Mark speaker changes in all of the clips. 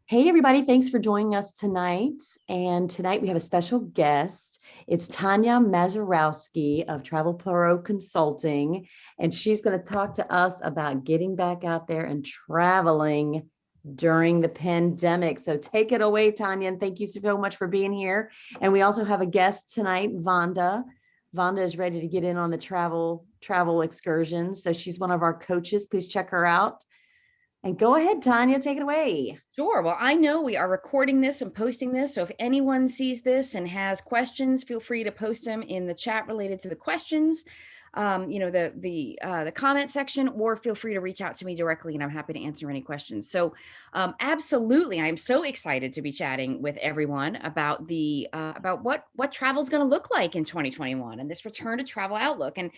Speaker 1: Hey, everybody. Thanks for joining us tonight. And tonight we have a special guest. It's Tanya Mazarowski of Travel Pro Consulting. And she's going to talk to us about getting back out there and traveling during the pandemic. So take it away, Tanya. And thank you so much for being here. And we also have a guest tonight, Vonda. Vonda is ready to get in on the travel excursions. So she's one of our coaches. Please check her out. And go ahead, Tanya, take it away.
Speaker 2: Sure. Well, I know we are recording this and posting this. So if anyone sees this and has questions, feel free to post them in the chat related to the questions, the comment section, or feel free to reach out to me directly, and I'm happy to answer any questions. So, absolutely, I'm so excited to be chatting with everyone about about what travel is going to look like in 2021 and this return to travel outlook. And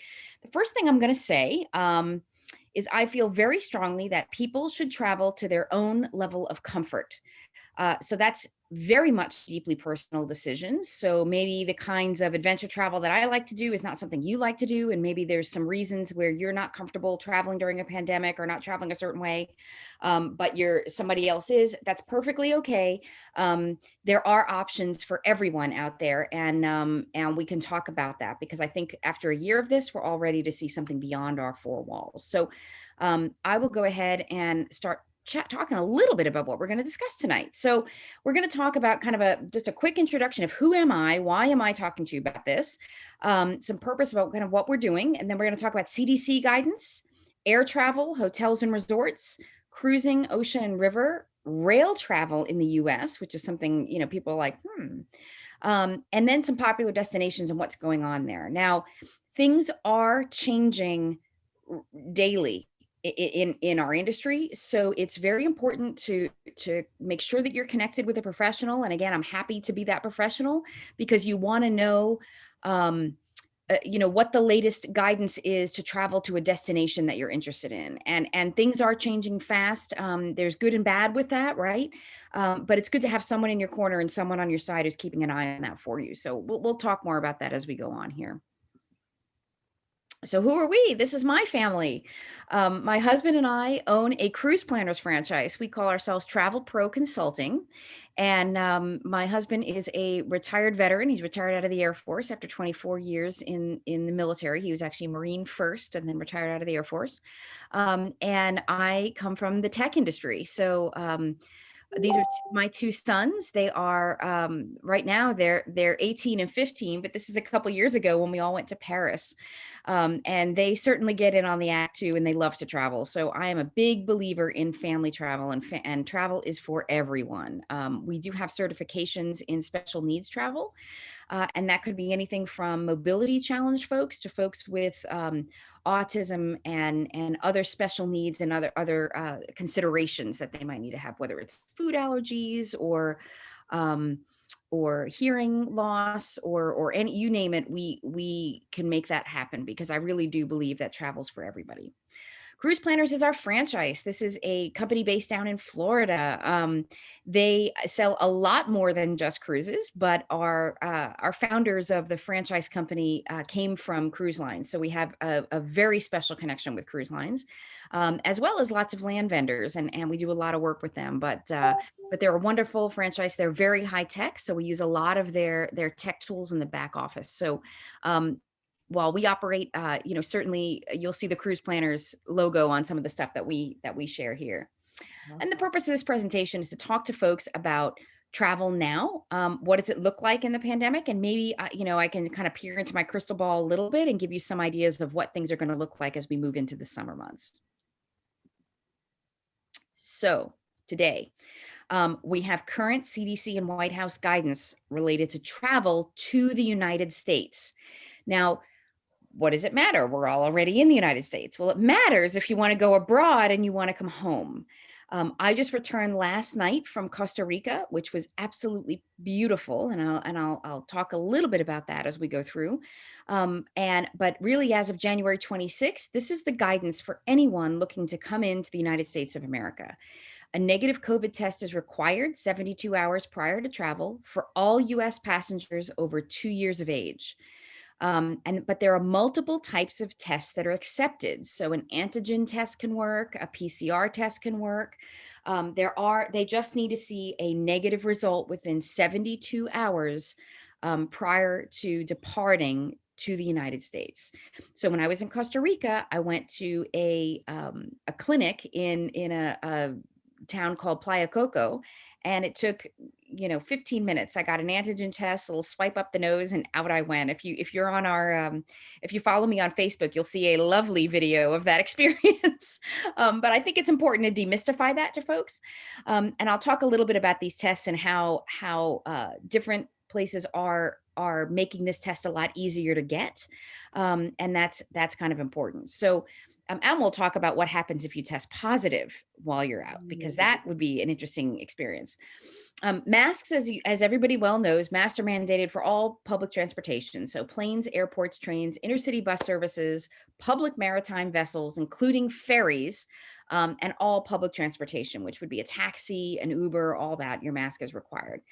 Speaker 2: the first thing I'm going to say. Is I feel very strongly that people should travel to their own level of comfort. So that's very much deeply personal decisions. So maybe the kinds of adventure travel that I like to do is not something you like to do. And maybe there's some reasons where you're not comfortable traveling during a pandemic or not traveling a certain way, but somebody else is. That's perfectly okay. There are options for everyone out there, and we can talk about that because I think after a year of this, we're all ready to see something beyond our four walls. So I will go ahead and start talking a little bit about what we're going to discuss tonight. So we're going to talk about kind of just a quick introduction of who am I, why am I talking to you about this, some purpose about kind of what we're doing, and then we're going to talk about CDC guidance, air travel, hotels and resorts, cruising, ocean and river, rail travel in the U.S., which is something people are like, and then some popular destinations and what's going on there. Now, things are changing daily in our industry, so it's very important to make sure that you're connected with a professional. And again, I'm happy to be that professional because you want to know what the latest guidance is to travel to a destination that you're interested in, and things are changing fast. There's good and bad with that, right? But it's good to have someone in your corner and someone on your side who's keeping an eye on that for you. So we'll talk more about that as we go on here. So who are we? This is my family. My husband and I own a cruise planners franchise. We call ourselves Travel Pro Consulting. And my husband is a retired veteran. He's retired out of the Air Force after 24 years in the military. He was actually a Marine first and then retired out of the Air Force. And I come from the tech industry. So these are my two sons. They are right now they're 18 and 15, but this is a couple years ago when we all went to Paris. And they certainly get in on the act too, and they love to travel. So I am a big believer in family travel, and travel is for everyone. We do have certifications in special needs travel. And that could be anything from mobility challenged folks to folks with autism and other special needs and other considerations that they might need to have, whether it's food allergies or hearing loss or any, you name it. We can make that happen because I really do believe that travel's for everybody. Cruise Planners is our franchise. This is a company based down in Florida. They sell a lot more than just cruises, but our founders of the franchise company came from cruise lines. So we have a very special connection with cruise lines, as well as lots of land vendors, and we do a lot of work with them. But they're a wonderful franchise. They're very high tech, so we use a lot of their tech tools in the back office. So while we operate, certainly you'll see the Cruise Planners logo on some of the stuff that we share here. And the purpose of this presentation is to talk to folks about travel now. What does it look like in the pandemic? And maybe, I can kind of peer into my crystal ball a little bit and give you some ideas of what things are going to look like as we move into the summer months. So today, we have current CDC and White House guidance related to travel to the United States. Now, what does it matter? We're all already in the United States. Well, it matters if you want to go abroad and you want to come home. I just returned last night from Costa Rica, which was absolutely beautiful, and I'll talk a little bit about that as we go through. But really, as of January 26th, this is the guidance for anyone looking to come into the United States of America. A negative COVID test is required 72 hours prior to travel for all U.S. passengers over 2 years of age. But there are multiple types of tests that are accepted. So an antigen test can work, a PCR test can work. They just need to see a negative result within 72 hours prior to departing to the United States. So when I was in Costa Rica, I went to a clinic in a town called Playa Coco, and it took 15 minutes. I got an antigen test, a little swipe up the nose, and out I went. If you're on our if you follow me on Facebook, you'll see a lovely video of that experience. But I think it's important to demystify that to folks, and I'll talk a little bit about these tests and how different places are making this test a lot easier to get, and that's kind of important. So. And we'll talk about what happens if you test positive while you're out, because that would be an interesting experience. Masks, as everybody well knows, masks are mandated for all public transportation. So planes, airports, trains, intercity bus services, public maritime vessels, including ferries, and all public transportation, which would be a taxi, an Uber, all that, your mask is required.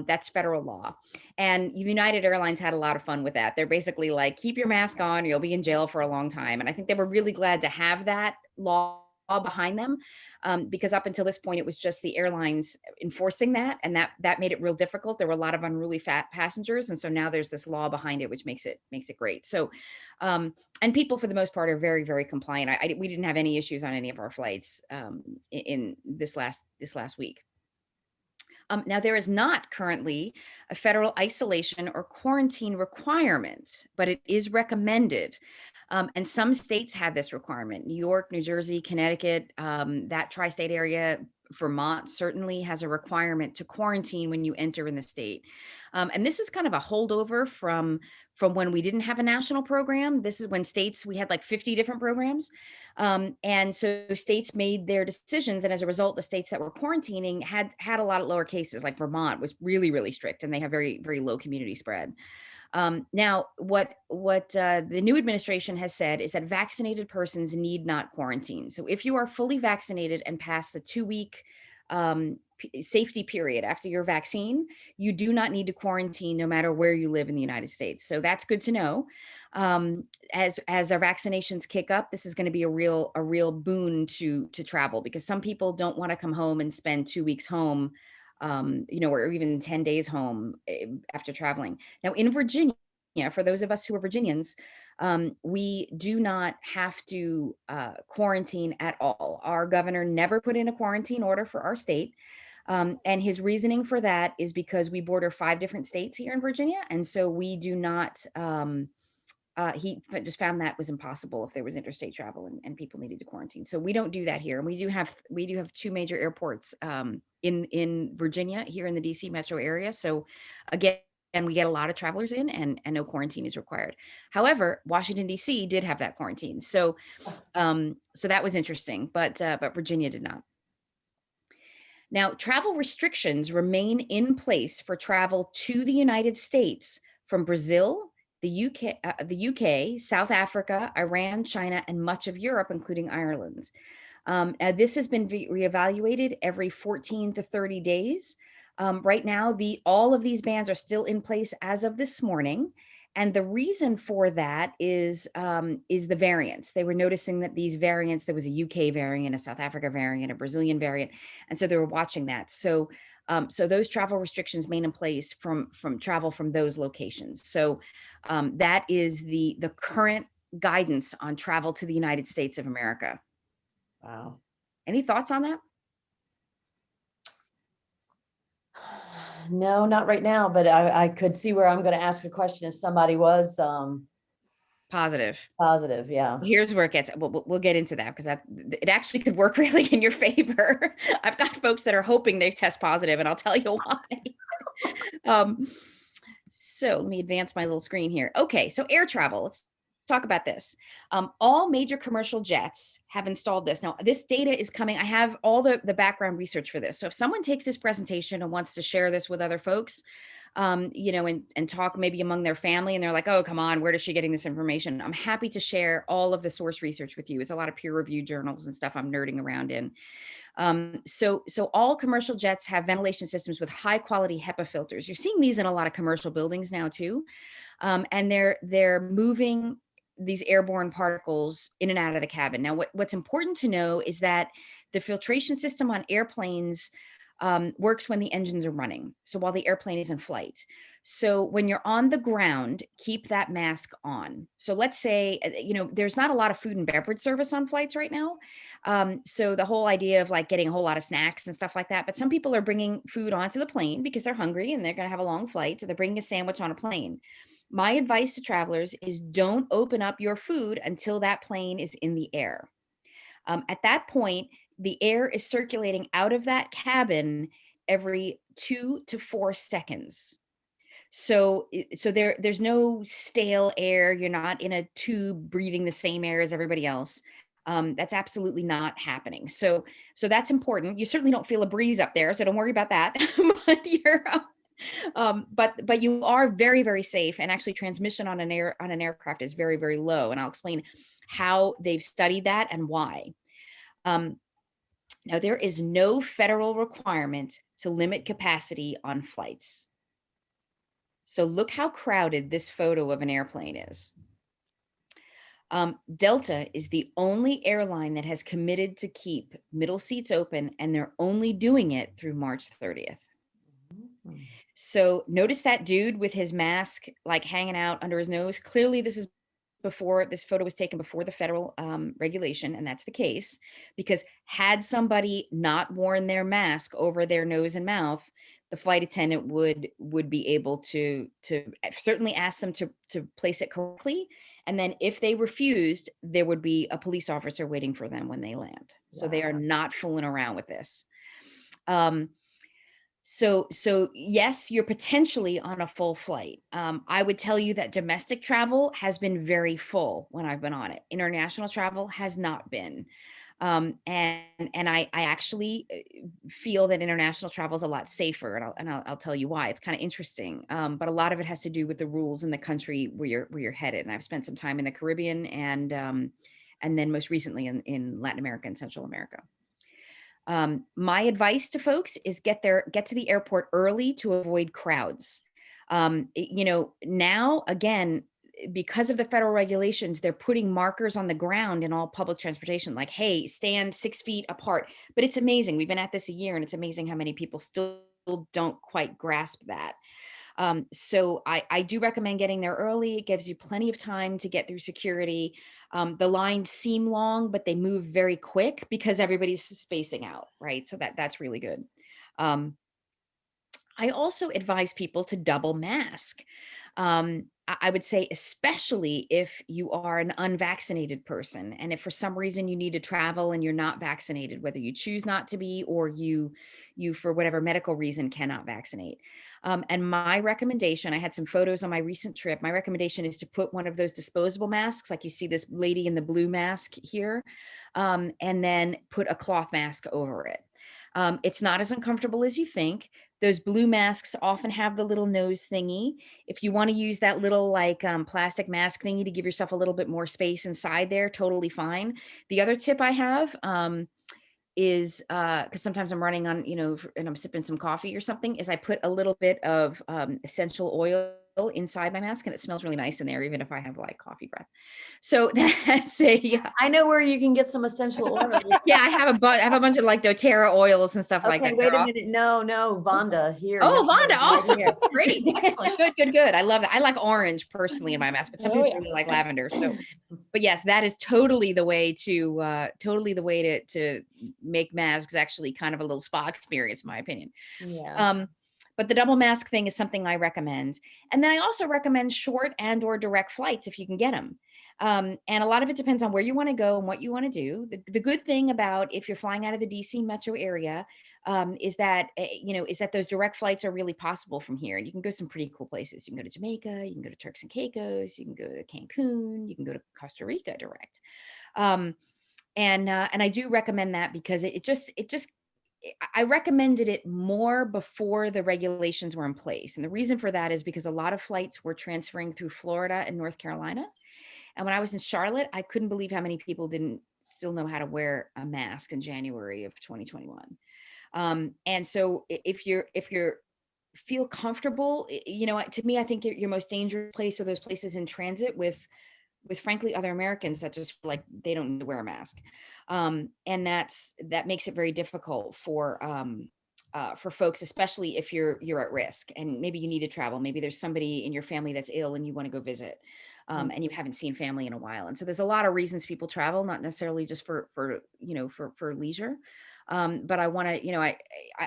Speaker 2: That's federal law. And United Airlines had a lot of fun with that. They're basically like, keep your mask on, or you'll be in jail for a long time. And I think they were really glad to have that law behind them, because up until this point, it was just the airlines enforcing that, and that made it real difficult. There were a lot of unruly passengers, and so now there's this law behind it, which makes it great. So, and people for the most part are very, very compliant. We didn't have any issues on any of our flights in this last week. Now, there is not currently a federal isolation or quarantine requirement, but it is recommended. And some states have this requirement. New York, New Jersey, Connecticut, that tri-state area, Vermont certainly has a requirement to quarantine when you enter in the state. And this is kind of a holdover from when we didn't have a national program. This is when we had like 50 different programs. And so states made their decisions. And as a result, the states that were quarantining had a lot of lower cases. Like Vermont was really, really strict, and they have very, very low community spread. Now, what the new administration has said is that vaccinated persons need not quarantine. So if you are fully vaccinated and past the 2-week safety period after your vaccine, you do not need to quarantine no matter where you live in the United States. So that's good to know. As our vaccinations kick up, this is going to be a real boon to travel, because some people don't want to come home and spend 2 weeks home, or even 10 days home after traveling. Now in Virginia, for those of us who are Virginians, we do not have to quarantine at all. Our governor never put in a quarantine order for our state. And his reasoning for that is because we border 5 different states here in Virginia. And so we do not, he just found that was impossible if there was interstate travel and people needed to quarantine. So we don't do that here. And we do have 2 major airports in Virginia, here in the DC metro area. So again, we get a lot of travelers in, and no quarantine is required. However, Washington, DC did have that quarantine. So that was interesting, but Virginia did not. Now, travel restrictions remain in place for travel to the United States from Brazil, the UK, South Africa, Iran, China, and much of Europe, including Ireland. Now, this has been reevaluated every 14 to 30 days. Right now, all of these bans are still in place as of this morning. And the reason for that is the variants. They were noticing that these variants, there was a UK variant, a South Africa variant, a Brazilian variant. And so they were watching that. So those travel restrictions remain in place from travel from those locations. So that is the current guidance on travel to the United States of America.
Speaker 1: Wow.
Speaker 2: Any thoughts on that?
Speaker 1: No, not right now, but I could see where I'm going to ask a question if somebody was
Speaker 2: Positive.
Speaker 1: Yeah.
Speaker 2: Here's where it gets, we'll get into that, because it actually could work really in your favor. I've got folks that are hoping they test positive, and I'll tell you why. So let me advance my little screen here. Okay, so air travel. Let's talk about this. All major commercial jets have installed this. Now, this data is coming. I have all the background research for this. So if someone takes this presentation and wants to share this with other folks, and talk maybe among their family, and they're like, oh, come on, where is she getting this information? I'm happy to share all of the source research with you. It's a lot of peer-reviewed journals and stuff I'm nerding around in. So all commercial jets have ventilation systems with high quality HEPA filters. You're seeing these in a lot of commercial buildings now too. And they're moving these airborne particles in and out of the cabin. Now, what's important to know is that the filtration system on airplanes works when the engines are running. So while the airplane is in flight. So when you're on the ground, keep that mask on. So let's say, there's not a lot of food and beverage service on flights right now. So the whole idea of like getting a whole lot of snacks and stuff like that, but some people are bringing food onto the plane because they're hungry and they're going to have a long flight. So they're bringing a sandwich on a plane. My advice to travelers is don't open up your food until that plane is in the air. At that point, the air is circulating out of that cabin every 2 to 4 seconds. So there's no stale air. You're not in a tube breathing the same air as everybody else. That's absolutely not happening. So that's important. You certainly don't feel a breeze up there, so don't worry about that. But you are very, very safe, and actually transmission on an aircraft is very, very low. And I'll explain how they've studied that and why. Now, there is no federal requirement to limit capacity on flights. So look how crowded this photo of an airplane is. Delta is the only airline that has committed to keep middle seats open, and they're only doing it through March 30th. So notice that dude with his mask like hanging out under his nose. Clearly this photo was taken before the federal regulation, and that's the case because had somebody not worn their mask over their nose and mouth, the flight attendant would be able to certainly ask them to place it correctly. And then if they refused, there would be a police officer waiting for them when they land. So they are not fooling around with this. So yes, you're potentially on a full flight. I would tell you that domestic travel has been very full when I've been on it. International travel has not been. And I actually feel that international travel is a lot safer, and I'll tell you why. It's kind of interesting, but a lot of it has to do with the rules in the country where you're headed. And I've spent some time in the Caribbean and then most recently in Latin America and Central America. My advice to folks is get to the airport early to avoid crowds. Now, again, because of the federal regulations, they're putting markers on the ground in all public transportation, like, hey, stand 6 feet apart. But it's amazing. We've been at this a year, and it's amazing how many people still don't quite grasp that. So I do recommend getting there early. It gives you plenty of time to get through security. The lines seem long, but they move very quick because everybody's spacing out, right? So that's really good. I also advise people to double mask. I would say, especially if you are an unvaccinated person, and if for some reason you need to travel and you're not vaccinated, whether you choose not to be or you for whatever medical reason cannot vaccinate. And my recommendation, I had some photos on my recent trip. My recommendation is to put one of those disposable masks, like you see this lady in the blue mask here, and then put a cloth mask over it. It's not as uncomfortable as you think. Those blue masks often have the little nose thingy. If you want to use that little like plastic mask thingy to give yourself a little bit more space inside there, totally fine. The other tip I have is because sometimes I'm running on, and I'm sipping some coffee or something, is I put a little bit of essential oil inside my mask, and it smells really nice in there, even if I have like coffee breath. So that's
Speaker 1: I know where you can get some essential oils.
Speaker 2: Yeah, I have a bunch of like doTERRA oils and stuff like that.
Speaker 1: Wait a minute. No, Vonda here.
Speaker 2: Oh,
Speaker 1: no,
Speaker 2: Vonda, awesome.
Speaker 1: here.
Speaker 2: Great. Excellent. Good. I love that. I like orange personally in my mask, but some people really like lavender. So, but yes, that is totally the way to make masks actually kind of a little spa experience, in my opinion.
Speaker 1: Yeah.
Speaker 2: But the double mask thing is something I recommend. And then I also recommend short and/or direct flights if you can get them. And a lot of it depends on where you want to go and what you want to do. The good thing about if you're flying out of the DC metro area is that those direct flights are really possible from here. And you can go some pretty cool places. You can go to Jamaica, you can go to Turks and Caicos, you can go to Cancun, you can go to Costa Rica direct. And I do recommend that because I recommended it more before the regulations were in place. And the reason for that is because a lot of flights were transferring through Florida and North Carolina. And when I was in Charlotte, I couldn't believe how many people didn't still know how to wear a mask in January of 2021. And so if you're feel comfortable, to me, I think your most dangerous place are those places in transit with frankly other Americans that just feel like they don't need to wear a mask. And that makes it very difficult for folks, especially if you're at risk and maybe you need to travel. Maybe there's somebody in your family that's ill and you want to go visit. And you haven't seen family in a while. And so there's a lot of reasons people travel, not necessarily just for leisure. But I want to, I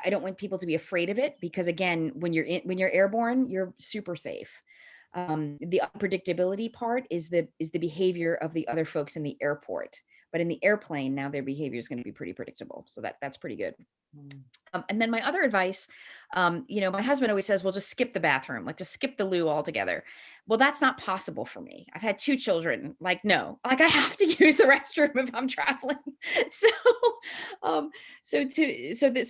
Speaker 2: don't want people to be afraid of it, because again, when you're airborne, you're super safe. The unpredictability part is the behavior of the other folks in the airport, but in the airplane, now their behavior is going to be pretty predictable. So that's pretty good. And then my other advice, my husband always says, well, just skip the bathroom, like just skip the loo altogether. Well, that's not possible for me. I've had 2 children. Like, no, like I have to use the restroom if I'm traveling. So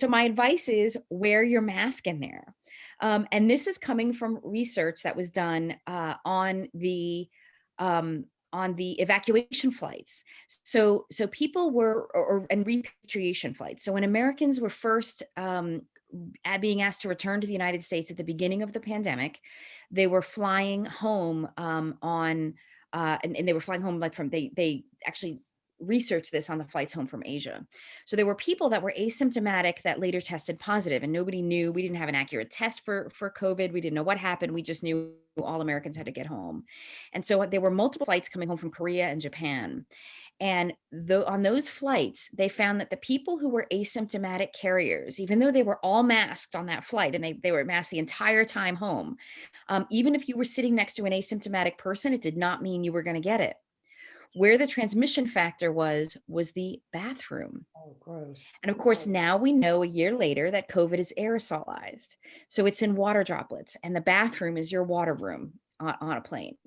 Speaker 2: my advice is wear your mask in there. And this is coming from research that was done on the evacuation flights. So people were, and repatriation flights. So when Americans were first being asked to return to the United States at the beginning of the pandemic, they were flying home and they were flying home like they actually researched this on the flights home from Asia. So there were people that were asymptomatic that later tested positive, and nobody knew. We didn't have an accurate test for COVID. We didn't know what happened. We just knew all Americans had to get home. And so there were multiple flights coming home from Korea and Japan. And on those flights, they found that the people who were asymptomatic carriers, even though they were all masked on that flight, and they were masked the entire time home, even if you were sitting next to an asymptomatic person, it did not mean you were going to get it. Where the transmission factor was the bathroom.
Speaker 1: Oh, gross.
Speaker 2: And of course, now we know a year later that COVID is aerosolized. So it's in water droplets, and the bathroom is your water room on a plane.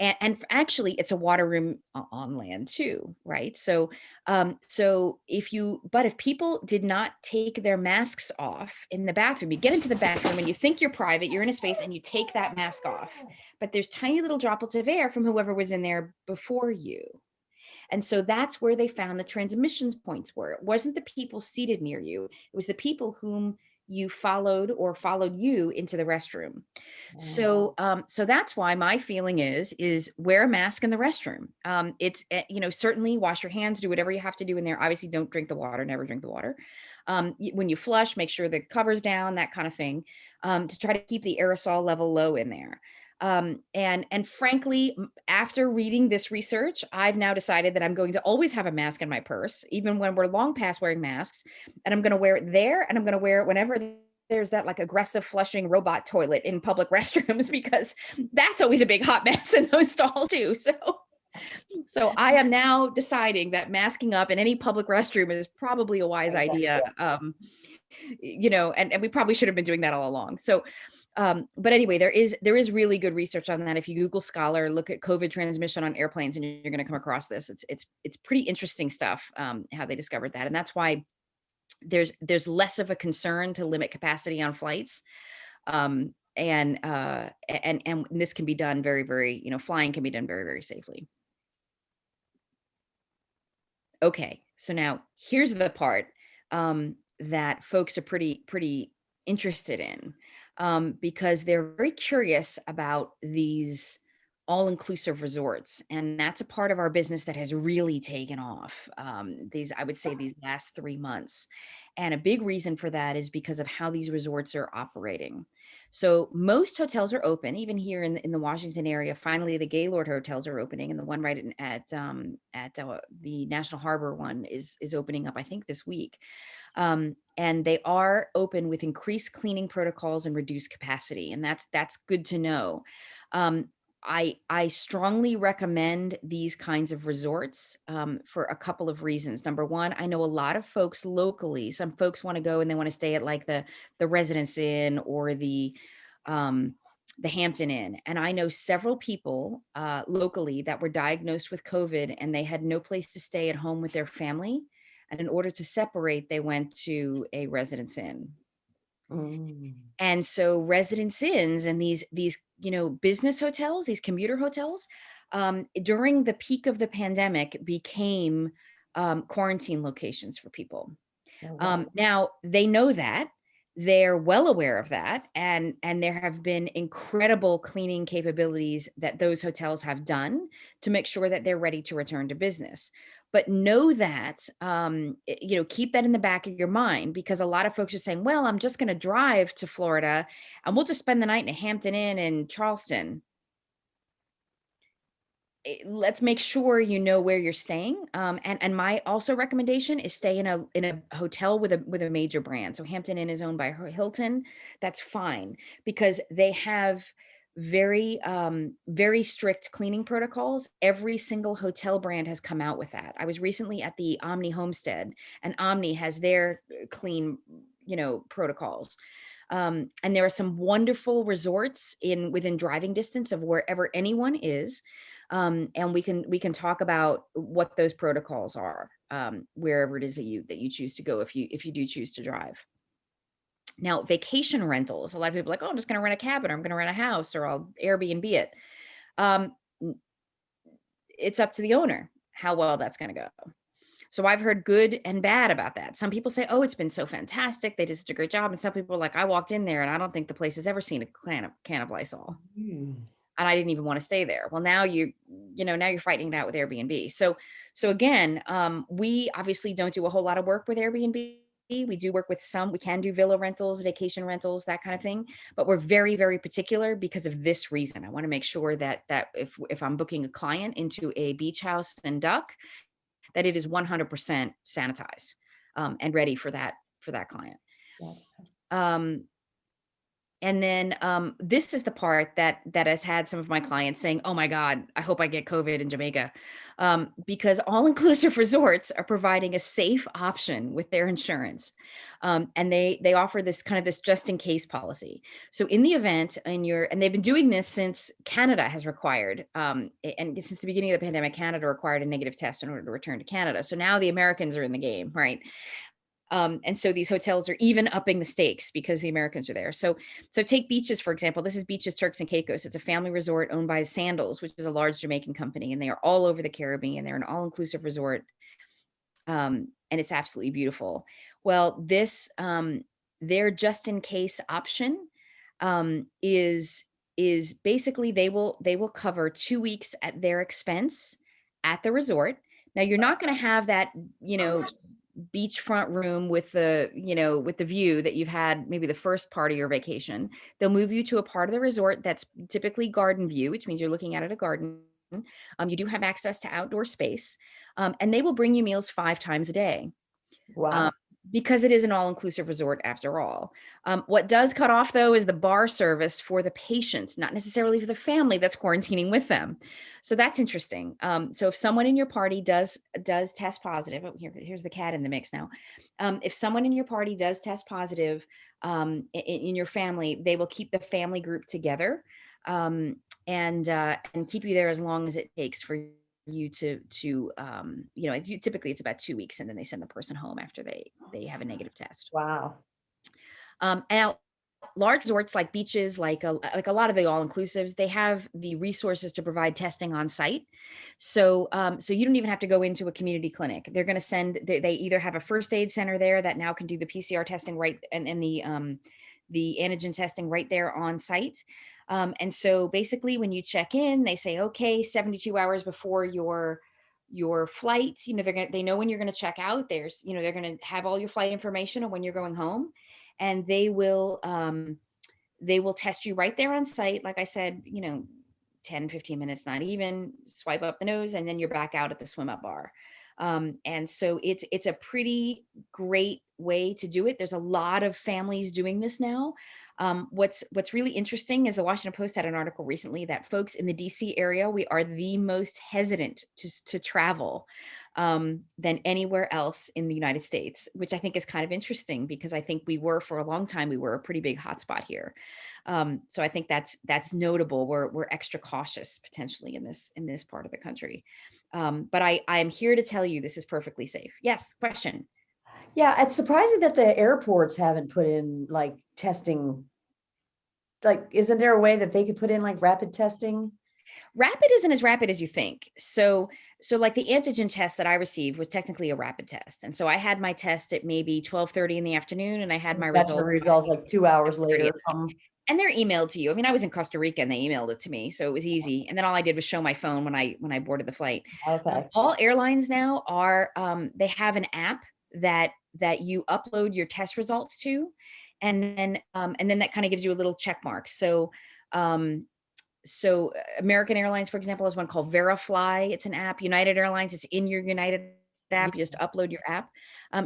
Speaker 2: And actually, it's a water room on land too, right? So if people did not take their masks off in the bathroom, you get into the bathroom and you think you're private, you're in a space, and you take that mask off, but there's tiny little droplets of air from whoever was in there before you. And so that's where they found the transmissions points were. It wasn't the people seated near you. It was the people whom you followed or followed you into the restroom. So that's why my feeling is wear a mask in the restroom. It's, certainly wash your hands, do whatever you have to do in there. Obviously don't drink the water, never drink the water. When you flush, make sure the cover's down, that kind of thing, to try to keep the aerosol level low in there. And frankly, after reading this research, I've now decided that I'm going to always have a mask in my purse, even when we're long past wearing masks, and I'm going to wear it there, and I'm going to wear it whenever there's that like aggressive flushing robot toilet in public restrooms, because that's always a big hot mess in those stalls too. So I am now deciding that masking up in any public restroom is probably a wise idea. And we probably should have been doing that all along. So, but anyway, there is really good research on that. If you Google Scholar, look at COVID transmission on airplanes, and you're going to come across this. It's pretty interesting stuff, how they discovered that. And that's why there's less of a concern to limit capacity on flights. And this can be done very, very, flying can be done very, very safely. Okay. So now here's the part, that folks are pretty interested in, because they're very curious about these all-inclusive resorts. And that's a part of our business that has really taken off, I would say these last 3 months. And a big reason for that is because of how these resorts are operating. So most hotels are open, even here in the Washington area. Finally, the Gaylord hotels are opening, and the one right at the National Harbor one is opening up, I think, this week. And they are open with increased cleaning protocols and reduced capacity, and that's good to know. I strongly recommend these kinds of resorts, for a couple of reasons. Number one, I know a lot of folks locally. Some folks want to go and they want to stay at like the Residence Inn or the Hampton Inn. And I know several people locally that were diagnosed with COVID, and they had no place to stay at home with their family. And in order to separate, they went to a Residence Inn. And so Residence Inns and these business hotels, these commuter hotels, during the peak of the pandemic became quarantine locations for people.
Speaker 1: Oh, wow.
Speaker 2: Now they know that, they're well aware of that, and there have been incredible cleaning capabilities that those hotels have done to make sure that they're ready to return to business. But know that, keep that in the back of your mind, because a lot of folks are saying, well, I'm just going to drive to Florida and we'll just spend the night in a Hampton Inn in Charleston. Let's make sure you know where you're staying. And my also recommendation is stay in a hotel with a major brand. So Hampton Inn is owned by Hilton. That's fine, because they have very strict cleaning protocols. Every single hotel brand has come out with that. I was recently at the Omni Homestead, and Omni has their clean, protocols. And there are some wonderful resorts within driving distance of wherever anyone is. And we can talk about what those protocols are, wherever it is that you choose to go, if you do choose to drive. Now, vacation rentals, a lot of people are like, oh, I'm just going to rent a cabin, or I'm going to rent a house, or I'll Airbnb it. It's up to the owner how well that's going to go. So I've heard good and bad about that. Some people say, oh, it's been so fantastic, they did such a great job. And some people are like, I walked in there and I don't think the place has ever seen a can of Lysol. And I didn't even want to stay there. Well, now now you're fighting it out with Airbnb. So again, we obviously don't do a whole lot of work with Airbnb. We do work with some. We can do villa rentals, vacation rentals, that kind of thing. But we're very, very particular because of this reason. I want to make sure that if I'm booking a client into a beach house in Duck, that it is 100% sanitized and ready for that client.
Speaker 1: Yeah.
Speaker 2: And then this is the part that has had some of my clients saying, oh my God, I hope I get COVID in Jamaica. Because all-inclusive resorts are providing a safe option with their insurance. And they offer this just in case policy. So in the event, and they've been doing this since Canada has required, and since the beginning of the pandemic, Canada required a negative test in order to return to Canada. So now the Americans are in the game, right? And so these hotels are even upping the stakes because the Americans are there. So take Beaches, for example. This is Beaches Turks and Caicos. It's a family resort owned by Sandals, which is a large Jamaican company, and they are all over the Caribbean. They're an all-inclusive resort, and it's absolutely beautiful. Well, this their just in case option is basically they will cover 2 weeks at their expense at the resort. Now you're not going to have that, beachfront room with the view that you've had maybe the first part of your vacation. They'll move you to a part of the resort that's typically garden view, which means you're looking out at a garden. You do have access to outdoor space, and they will bring you meals 5 times a day.
Speaker 1: Wow.
Speaker 2: Because it is an all-inclusive resort after all. What does cut off, though, is the bar service for the patient, not necessarily for the family that's quarantining with them. So that's interesting. So if someone in your party does test positive, here's the cat in the mix now. If someone in your party does test positive in your family, they will keep the family group together and keep you there as long as it takes for you to typically it's about 2 weeks, and then they send the person home after they have a negative test.
Speaker 1: Wow.
Speaker 2: And large resorts like Beaches, like a lot of the all-inclusives, they have the resources to provide testing on site. So you don't even have to go into a community clinic. They're going to they either have a first aid center there that now can do the PCR testing right, and the antigen testing right there on site. And so basically when you check in, they say, okay, 72 hours before your flight, they know when you're going to check out. They're going to have all your flight information on when you're going home, and they will test you right there on site. Like I said, 10, 15 minutes, not even, swipe up the nose, and then you're back out at the swim up bar. And so it's a pretty great way to do it. There's a lot of families doing this now. What's really interesting is the Washington Post had an article recently that folks in the DC area, we are the most hesitant to travel than anywhere else in the United States, which I think is kind of interesting, because I think for a long time, we were a pretty big hotspot here. So I think that's notable. We're extra cautious potentially in this part of the country. But I am here to tell you this is perfectly safe. Yes, question.
Speaker 1: Yeah, it's surprising that the airports haven't put in testing. Isn't there a way that they could put in rapid testing?
Speaker 2: Rapid isn't as rapid as you think. So like the antigen test that I received was technically a rapid test. And so I had my test at maybe 12:30 in the afternoon, and I had my
Speaker 1: Got your
Speaker 2: results
Speaker 1: results like 2 hours later
Speaker 2: 30.
Speaker 1: or something.
Speaker 2: And they're emailed to you. I mean, I was in Costa Rica and they emailed it to me, so it was easy. And then all I did was show my phone when I boarded the flight.
Speaker 1: Okay.
Speaker 2: All airlines now are they have an app that you upload your test results to, and then that kind of gives you a little check mark. Um, so American Airlines, for example, has one called Verifly. It's an app. United Airlines, it's in your United
Speaker 1: Yeah.
Speaker 2: app. You just upload your app.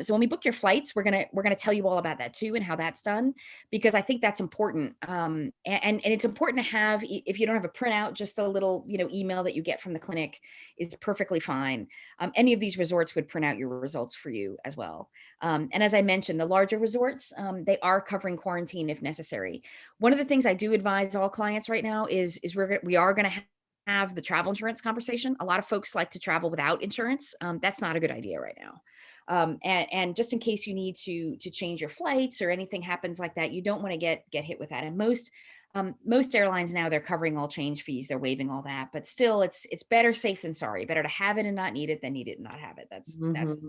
Speaker 2: So when we book your flights, we're gonna tell you all about that too and how that's done, because I think that's important. And it's important to have, if you don't have a printout, just the little email that you get from the clinic is perfectly fine. Any of these resorts would print out your results for you as well. And as I mentioned, the larger resorts, they are covering quarantine if necessary. One of the things I do advise all clients right now is we are going to have the travel insurance conversation. A lot of folks like to travel without insurance. That's not a good idea right now. And just in case you need to change your flights or anything happens like that, you don't want to get hit with that. And most airlines now, they're covering all change fees, they're waiving all that, but still it's better safe than sorry. Better to have it and not need it than need it and not have it.
Speaker 1: Mhm.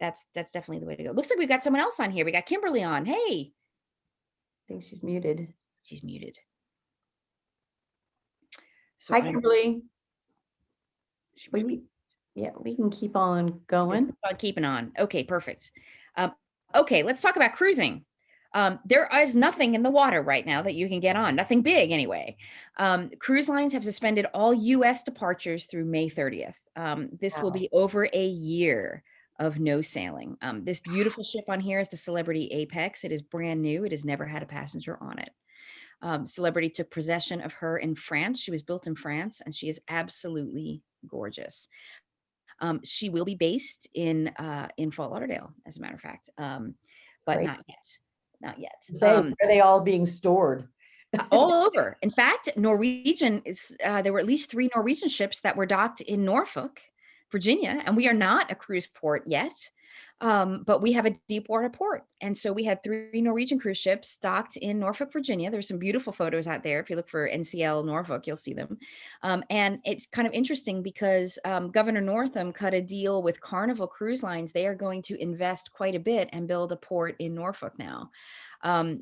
Speaker 2: That's definitely the way to go. Looks like we've got someone else on here. We got Kimberly on. Hey,
Speaker 1: I think she's muted.
Speaker 2: she's muted. So
Speaker 1: Hi,
Speaker 2: I'm
Speaker 1: Kimberly.
Speaker 2: she must be
Speaker 1: We can keep on going.
Speaker 2: keeping on. Okay, perfect. Okay, let's talk about cruising. There is nothing in the water right now that you can get on, nothing big anyway. Cruise lines have suspended all US departures through May 30th. This will
Speaker 1: Wow.
Speaker 2: be over a year of no sailing. This beautiful ship on here is the Celebrity Apex. It is brand new. It has never had a passenger on it. Celebrity took possession of her in France. She was built in France, and she is absolutely gorgeous. She will be based in Fort Lauderdale, as a matter of fact, but
Speaker 1: Great.
Speaker 2: not yet. Not yet.
Speaker 1: Say, where are they all being stored?
Speaker 2: All over. In fact, Norwegian is. There were at least 3 Norwegian ships that were docked in Norfolk, Virginia, and we are not a cruise port yet, but we have a deep water port, and so we had 3 Norwegian cruise ships docked in Norfolk, Virginia. There's some beautiful photos out there. If you look for NCL Norfolk, you'll see them, and it's kind of interesting because Governor Northam cut a deal with Carnival Cruise Lines. They are going to invest quite a bit and build a port in Norfolk now,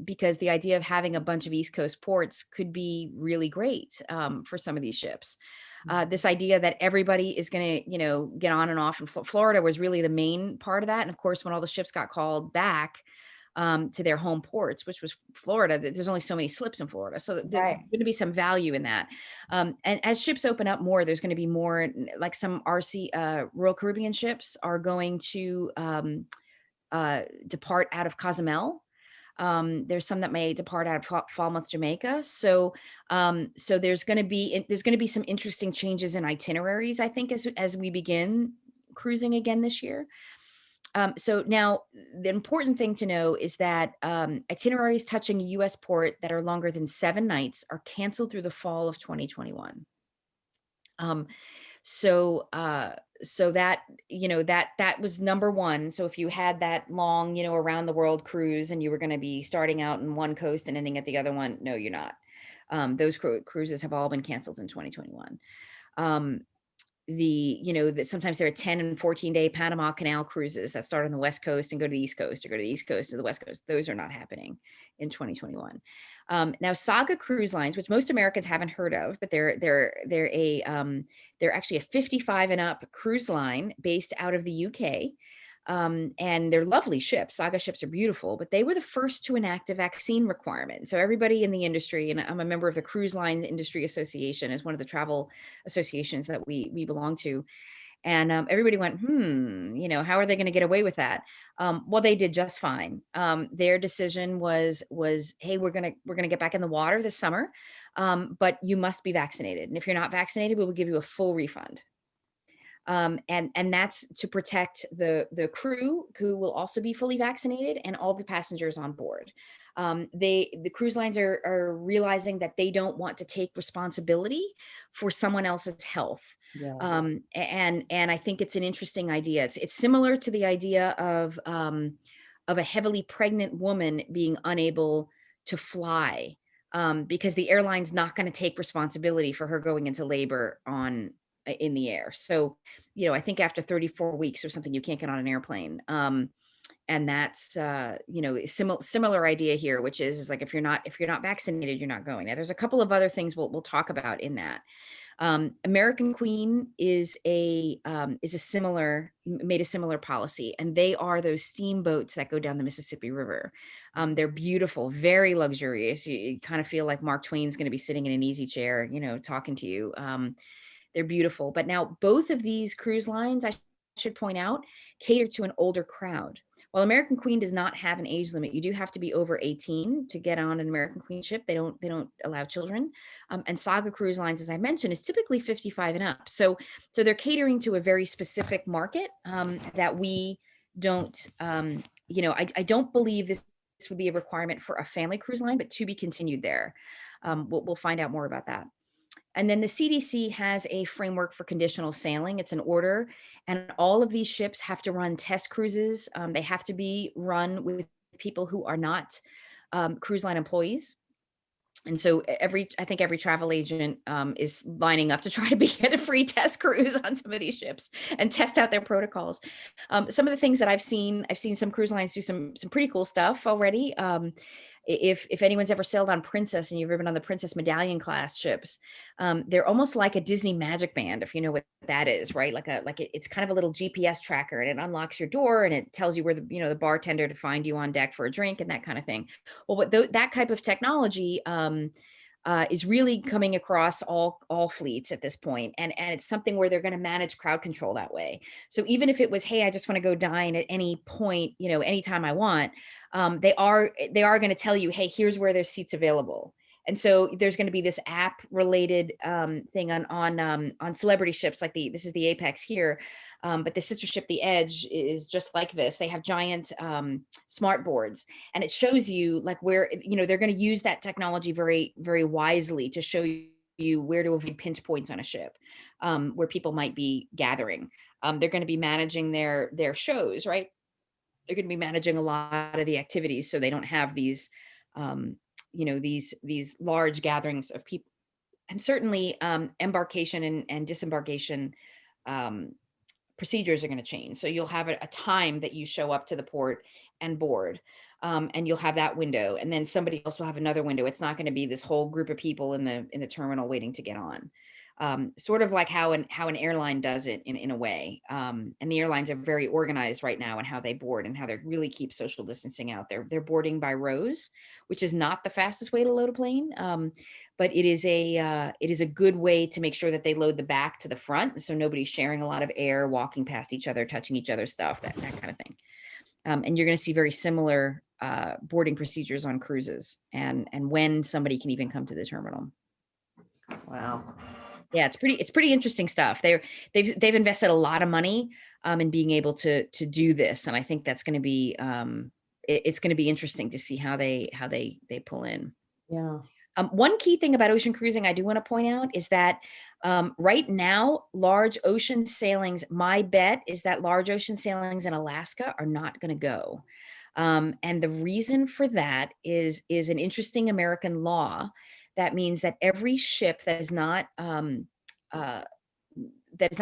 Speaker 2: because the idea of having a bunch of East Coast ports could be really great for some of these ships. This idea that everybody is going to, get on and off in Florida was really the main part of that. And of course, when all the ships got called back to their home ports, which was Florida, there's only so many slips in Florida. So there's
Speaker 1: Right.
Speaker 2: going to be some value in that. And as ships open up more, there's going to be more, like some Royal Caribbean ships are going to depart out of Cozumel. There's some that may depart out of Falmouth, Jamaica. So there's going to be some interesting changes in itineraries, I think, as we begin cruising again this year. So now the important thing to know is that itineraries touching a U.S. port that are longer than 7 nights are canceled through the fall of 2021. So that that was number one. So if you had that long around the world cruise and you were going to be starting out in one coast and ending at the other one, no, you're not. Those cruises have all been canceled in 2021. That sometimes there are 10 and 14-day Panama Canal cruises that start on the West Coast and go to the East Coast, or go to the East Coast to the West Coast. Those are not happening in 2021. Now, Saga Cruise Lines, which most Americans haven't heard of, but they're actually a 55 and up cruise line based out of the UK. And they're lovely ships. Saga ships are beautiful, but they were the first to enact a vaccine requirement. So everybody in the industry, and I'm a member of the Cruise Lines Industry Association, is one of the travel associations that we belong to. And everybody went, how are they going to get away with that? Well, they did just fine. Their decision was, hey, we're gonna get back in the water this summer, but you must be vaccinated. And if you're not vaccinated, we will give you a full refund. And that's to protect the crew, who will also be fully vaccinated, and all the passengers on board. The cruise lines are realizing that they don't want to take responsibility for someone else's health.
Speaker 1: Yeah.
Speaker 2: And I think it's an interesting idea. It's similar to the idea of a heavily pregnant woman being unable to fly because the airline's not going to take responsibility for her going into labor in the air. So, I think after 34 weeks or something, you can't get on an airplane. And that's similar idea here, which is like if you're not vaccinated, you're not going. Now, there's a couple of other things we'll talk about in that. American Queen is made a similar policy, and they are those steamboats that go down the Mississippi River. They're beautiful, very luxurious. You kind of feel like Mark Twain's going to be sitting in an easy chair, talking to you. They're beautiful. But now both of these cruise lines, I should point out, cater to an older crowd. While American Queen does not have an age limit, you do have to be over 18 to get on an American Queen ship. They don't allow children. And Saga Cruise Lines, as I mentioned, is typically 55 and up. So they're catering to a very specific market that we don't. I don't believe this would be a requirement for a family cruise line, but to be continued there. We'll find out more about that. And then the CDC has a framework for conditional sailing. It's an order, and all of these ships have to run test cruises. They have to be run with people who are not cruise line employees. And so I think every travel agent is lining up to try to get a free test cruise on some of these ships and test out their protocols. Some of the things that I've seen some cruise lines do some pretty cool stuff already. If anyone's ever sailed on Princess and you've ever been on the Princess Medallion class ships, they're almost like a Disney Magic Band, if you know what that is, right? It's kind of a little GPS tracker, and it unlocks your door and it tells you where the bartender to find you on deck for a drink and that kind of thing. Well, that type of technology is really coming across all fleets at this point, and it's something where they're going to manage crowd control that way. So even if it was, hey, I just want to go dine at any point, anytime I want, they are going to tell you, hey, here's where there's seats available. And so there's going to be this app related thing on celebrity ships, like this is the Apex here. But the sister ship, the Edge, is just like this. They have giant smart boards, and it shows you like where, they're going to use that technology very, very wisely to show you where to avoid pinch points on a ship, where people might be gathering. They're going to be managing their shows, right? They're going to be managing a lot of the activities, so they don't have these, these large gatherings of people. And certainly embarkation and disembarkation procedures are going to change. So you'll have a time that you show up to the port and board, and you'll have that window, and then somebody else will have another window. It's not going to be this whole group of people in the terminal waiting to get on. Sort of like how an airline does it in a way. And the airlines are very organized right now in how they board and how they really keep social distancing out. They're boarding by rows, which is not the fastest way to load a plane. But it is a good way to make sure that they load the back to the front, so nobody's sharing a lot of air, walking past each other, touching each other's stuff, that kind of thing. And you're going to see very similar boarding procedures on cruises, and when somebody can even come to the terminal.
Speaker 1: Wow.
Speaker 2: Yeah, it's pretty interesting stuff. They've invested a lot of money in being able to do this, and I think that's going to be it's going to be interesting to see how they pull in.
Speaker 1: Yeah.
Speaker 2: One key thing about ocean cruising I do want to point out is that right now, large ocean sailings, my bet is that large ocean sailings in Alaska are not going to go. And the reason for that is an interesting American law that means that every ship that is not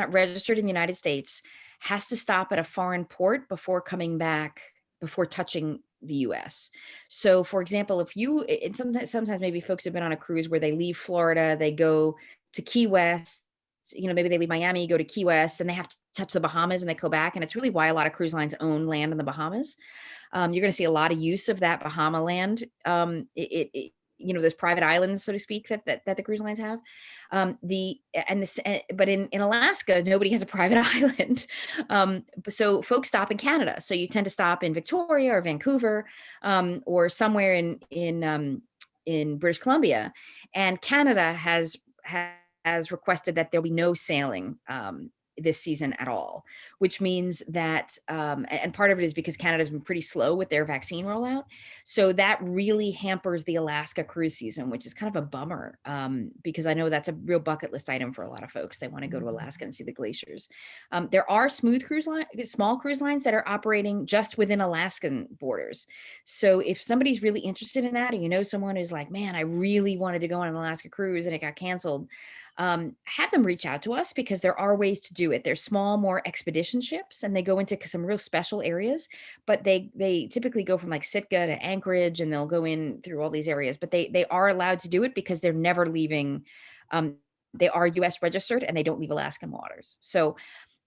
Speaker 2: registered in the United States has to stop at a foreign port before coming back, before touching the US. So for example, and sometimes maybe folks have been on a cruise where they leave Florida, they go to Key West, maybe they leave Miami, go to Key West, and they have to touch the Bahamas and they go back. And it's really why a lot of cruise lines own land in the Bahamas. You're going to see a lot of use of that Bahama land. Those private islands, so to speak, that the cruise lines have. But in Alaska, nobody has a private island. So folks stop in Canada. So you tend to stop in Victoria or Vancouver, or somewhere in British Columbia. And Canada has requested that there'll be no sailing this season at all, which means that, and part of it is because Canada's been pretty slow with their vaccine rollout. So that really hampers the Alaska cruise season, which is kind of a bummer, because I know that's a real bucket list item for a lot of folks. They want to go to Alaska and see the glaciers. There are small cruise lines that are operating just within Alaskan borders. So if somebody's really interested in that, and you know someone who's like, man, I really wanted to go on an Alaska cruise and it got canceled, have them reach out to us, because there are ways to do it. They're small, more expedition ships, and they go into some real special areas, but they typically go from like Sitka to Anchorage, and they'll go in through all these areas, but they are allowed to do it because they're never leaving. They are US registered and they don't leave Alaskan waters. So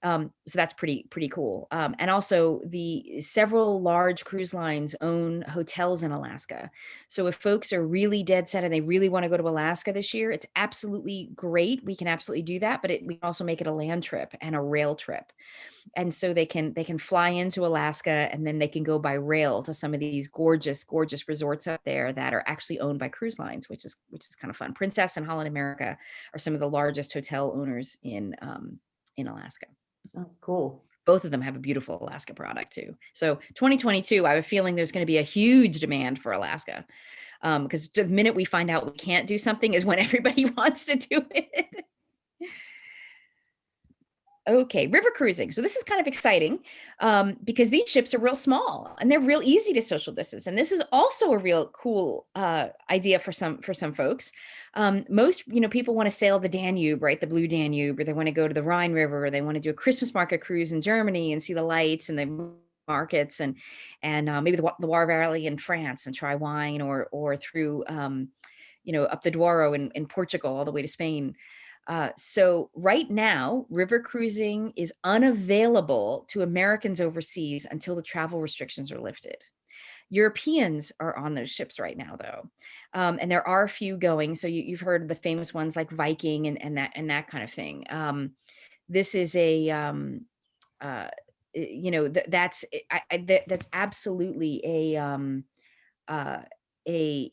Speaker 2: that's pretty cool. And also the several large cruise lines own hotels in Alaska. So if folks are really dead set and they really want to go to Alaska this year, it's absolutely great. We can absolutely do that, but we also make it a land trip and a rail trip. And so they can fly into Alaska, and then they can go by rail to some of these gorgeous resorts up there that are actually owned by cruise lines, which is kind of fun. Princess and Holland America are some of the largest hotel owners in Alaska.
Speaker 1: Sounds cool.
Speaker 2: Both of them have a beautiful Alaska product too. So 2022, I have a feeling there's going to be a huge demand for Alaska, because the minute we find out we can't do something is when everybody wants to do it. Okay, river cruising. So this is kind of exciting, because these ships are real small and they're real easy to social distance. And this is also a real cool idea for some folks. Most people want to sail the Danube, right, the Blue Danube, or they want to go to the Rhine River, or they want to do a Christmas market cruise in Germany and see the lights and the markets, and maybe the Loire Valley in France and try wine, or through up the Douro in Portugal all the way to Spain. So right now, river cruising is unavailable to Americans overseas until the travel restrictions are lifted. Europeans are on those ships right now, though, and there are a few going. So you've heard of the famous ones like Viking and that kind of thing. This is a that's absolutely uh, a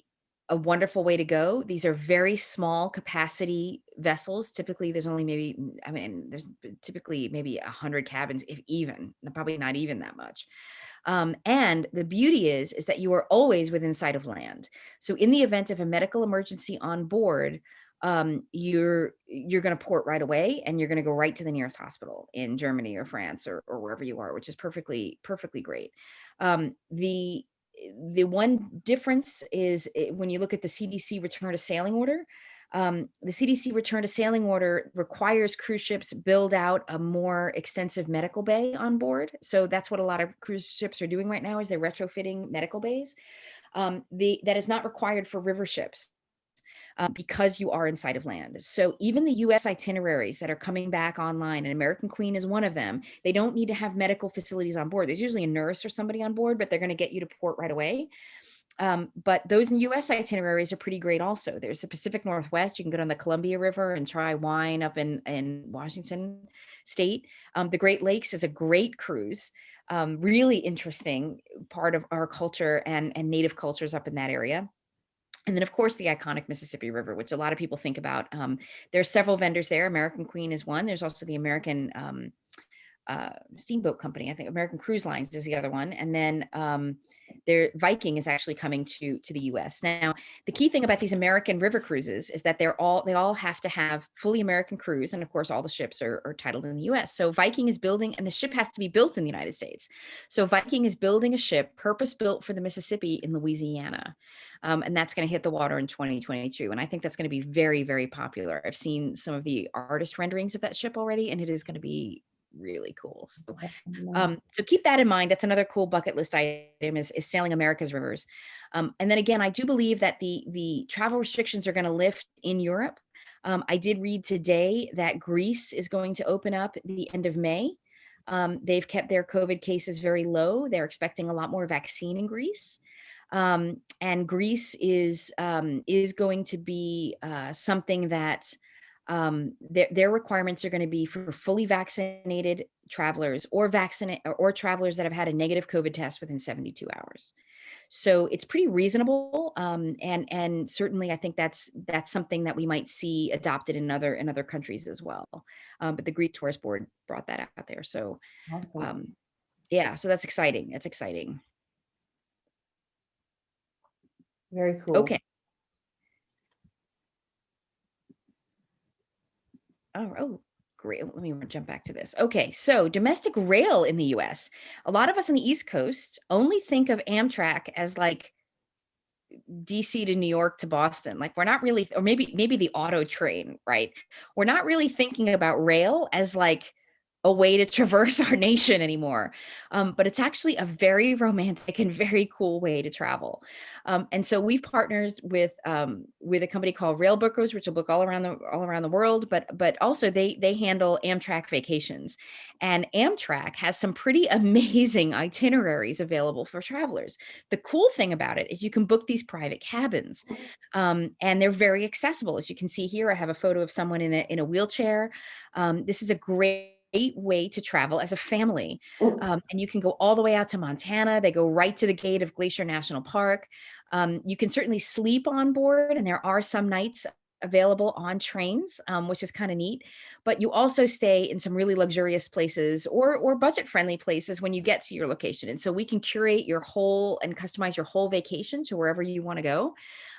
Speaker 2: a wonderful way to go. These are very small capacity vessels. Typically, there's only there's typically maybe 100 cabins, if even, probably not even that much. And the beauty is that you are always within sight of land. So in the event of a medical emergency on board, you're going to port right away, and you're going to go right to the nearest hospital in Germany or France or wherever you are, which is perfectly great. The one difference is when you look at the CDC return to sailing order. The CDC return to sailing order requires cruise ships build out a more extensive medical bay on board. So that's what a lot of cruise ships are doing right now, is they're retrofitting medical bays. That is not required for river ships. Because you are in sight of land. So even the US itineraries that are coming back online, and American Queen is one of them, they don't need to have medical facilities on board. There's usually a nurse or somebody on board, but they're going to get you to port right away. But those US itineraries are pretty great also. There's the Pacific Northwest. You can go down the Columbia River and try wine up in Washington State. The Great Lakes is a great cruise. Really interesting part of our culture and native cultures up in that area. And then, of course, the iconic Mississippi River, which a lot of people think about. There are several vendors there. American Queen is one. There's also the American steamboat company. I think American Cruise Lines is the other one. And then their Viking is actually coming to the US. Now, the key thing about these American river cruises is that they all have to have fully American crews. And of course, all the ships are titled in the US. So Viking is building, and the ship has to be built in the United States. So Viking is building a ship purpose built for the Mississippi in Louisiana. And that's going to hit the water in 2022. And I think that's going to be very, very popular. I've seen some of the artist renderings of that ship already, and it is going to be really cool. So keep that in mind. That's another cool bucket list item, is sailing America's rivers. And then again, I do believe that the travel restrictions are going to lift in Europe. I did read today that Greece is going to open up at the end of May. They've kept their COVID cases very low. They're expecting a lot more vaccine in Greece. And Greece is going to be something that their requirements are going to be for fully vaccinated travelers or travelers that have had a negative COVID test within 72 hours. So it's pretty reasonable, and certainly I think that's something that we might see adopted in other countries as well. But the Greek Tourist Board brought that out there. So
Speaker 1: Awesome.
Speaker 2: yeah, so that's exciting. That's exciting.
Speaker 1: Very cool.
Speaker 2: Okay. Oh, great. Let me jump back to this. Okay, so domestic rail in the US. A lot of us on the East Coast only think of Amtrak as like DC to New York to Boston. Like we're not really, or maybe the auto train, right? We're not really thinking about rail as like a way to traverse our nation anymore. But it's actually a very romantic and very cool way to travel. And so we've partnered with a company called Rail Bookers, which will book all around the world. But also they handle Amtrak vacations, and Amtrak has some pretty amazing itineraries available for travelers. The cool thing about it is you can book these private cabins, and they're very accessible. As you can see here, I have a photo of someone in a wheelchair. This is a great way to travel as a family. And you can go all the way out to Montana. They go right to the gate of Glacier National Park. You can certainly sleep on board, and there are some nights available on trains, which is kind of neat. But you also stay in some really luxurious places or budget-friendly places when you get to your location. And so we can curate your whole and customize your whole vacation to wherever you want to go.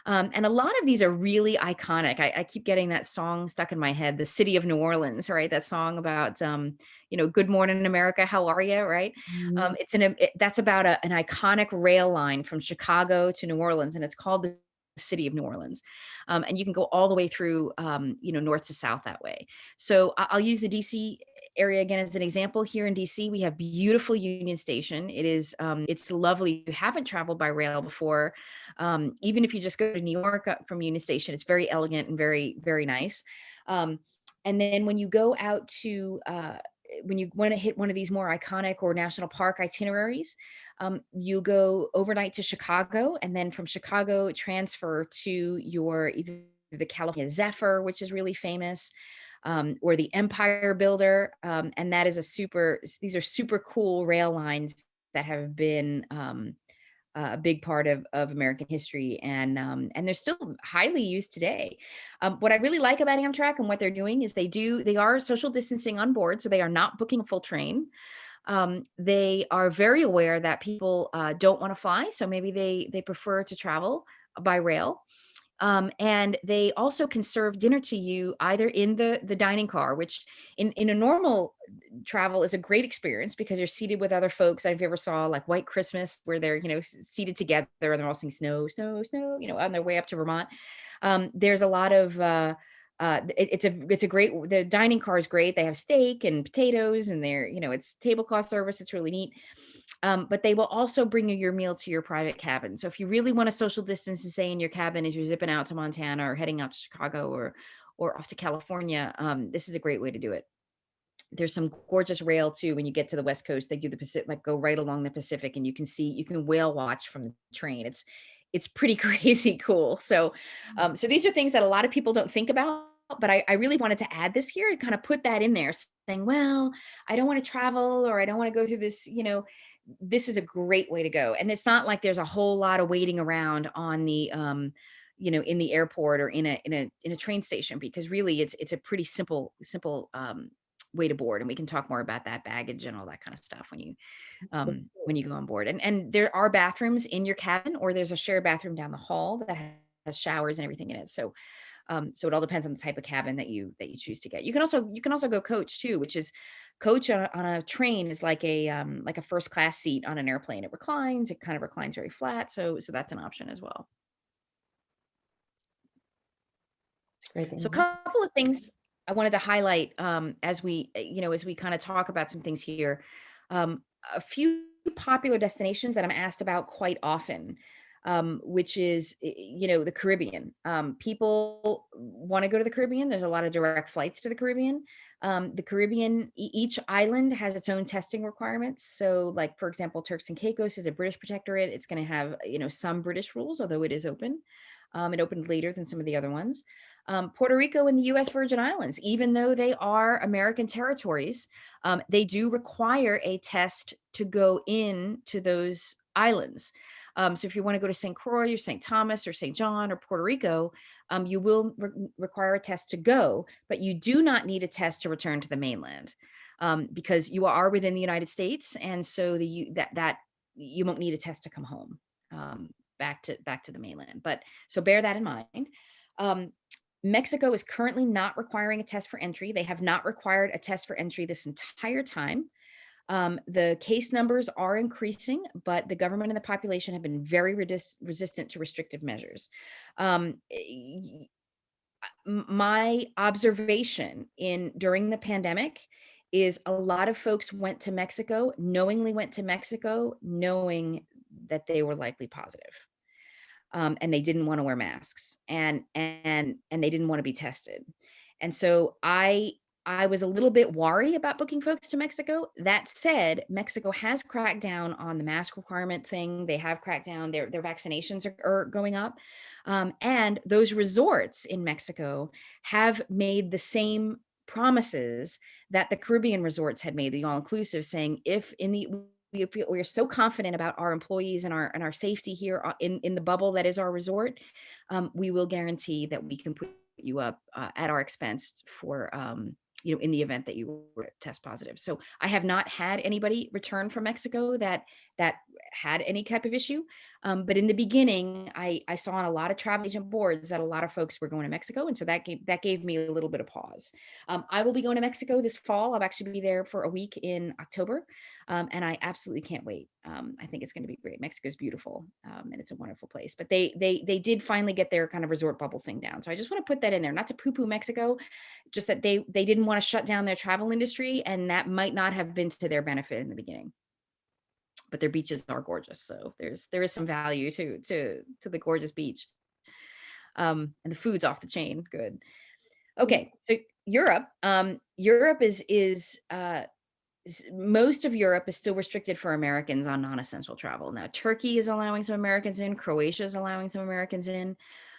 Speaker 2: And a lot of these are really iconic. I keep getting that song stuck in my head, The City of New Orleans, right? That song about, Good Morning America, how are you, right?
Speaker 1: Mhm.
Speaker 2: That's about an iconic rail line from Chicago to New Orleans, and it's called the City of New Orleans. And you can go all the way through, north to south that way. So I'll use the DC area again as an example. Here in DC, we have beautiful Union Station. It's lovely. If you haven't traveled by rail before, even if you just go to New York from Union Station, it's very elegant and very, very nice. And then when you go out to, when you want to hit one of these more iconic or national park itineraries, you go overnight to Chicago, and then from Chicago transfer to either the California Zephyr, which is really famous, or the Empire Builder, and these are super cool rail lines that have been a big part of American history, and they're still highly used today. What I really like about Amtrak and what they're doing is they are social distancing on board, so they are not booking a full train. They are very aware that people don't want to fly, so maybe they prefer to travel by rail. And they also can serve dinner to you either in the dining car, which in a normal travel is a great experience because you're seated with other folks. If you ever saw like White Christmas, where they're seated together and they're all singing snow, snow, snow, on their way up to Vermont. There's a lot of it's a great, the dining car is great. They have steak and potatoes, and it's tablecloth service. It's really neat. But they will also bring you your meal to your private cabin. So if you really want to social distance and stay in your cabin as you're zipping out to Montana or heading out to Chicago or off to California, this is a great way to do it. There's some gorgeous rail too. When you get to the West Coast, they do the Pacific, like go right along the Pacific, and you can whale watch from the train. It's pretty crazy cool. So these are things that a lot of people don't think about, but I really wanted to add this here and kind of put that in there, saying, well, I don't want to travel, or I don't want to go through this, this is a great way to go. And it's not like there's a whole lot of waiting around on the, in the airport or in a train station, because really it's a pretty simple way to board. And we can talk more about that baggage and all that kind of stuff when you go on board. And there are bathrooms in your cabin, or there's a shared bathroom down the hall that has showers and everything in it. So it all depends on the type of cabin that you choose to get. You can also go coach too, which is coach on a train is like a first class seat on an airplane. It kind of reclines very flat. So that's an option as well.
Speaker 1: It's great.
Speaker 2: So a couple of things I wanted to highlight as we kind of talk about some things here. A few popular destinations that I'm asked about quite often, which is, the Caribbean. People want to go to the Caribbean. There's a lot of direct flights to the Caribbean. The Caribbean, each island has its own testing requirements. So like, for example, Turks and Caicos is a British protectorate. It's going to have, some British rules, although it is open. It opened later than some of the other ones. Puerto Rico and the U.S. Virgin Islands, even though they are American territories, they do require a test to go into those islands. So if you want to go to St. Croix or St. Thomas or St. John or Puerto Rico, you will require a test to go, but you do not need a test to return to the mainland, because you are within the United States, and so that you won't need a test to come home, back to the mainland. But so bear that in mind. Mexico is currently not requiring a test for entry. They have not required a test for entry this entire time. The case numbers are increasing, but the government and the population have been very resistant to restrictive measures. My observation during the pandemic is a lot of folks knowingly went to Mexico, knowing that they were likely positive. And they didn't want to wear masks, and they didn't want to be tested. And so I was a little bit worried about booking folks to Mexico. That said, Mexico has cracked down on the mask requirement thing. They have cracked down. Their vaccinations are going up. And those resorts in Mexico have made the same promises that the Caribbean resorts had made, the all-inclusive, saying we are so confident about our employees and our safety here in the bubble that is our resort. We will guarantee that we can put you up at our expense for in the event that you were test positive. So I have not had anybody return from Mexico that had any type of issue. But in the beginning, I saw on a lot of travel agent boards that a lot of folks were going to Mexico. And so that gave me a little bit of pause. I will be going to Mexico this fall. I'll actually be there for a week in October. And I absolutely can't wait. I think it's going to be great. Mexico is beautiful, and it's a wonderful place. But they did finally get their kind of resort bubble thing down. So I just want to put that in there, not to poo-poo Mexico, just that they didn't want to shut down their travel industry, and that might not have been to their benefit in the beginning. But their beaches are gorgeous, so there is some value to the gorgeous beach, and the food's off the chain. Good. Okay, so Europe, most of Europe is still restricted for Americans on non-essential travel. Now, Turkey is allowing some Americans in, Croatia is allowing some Americans in,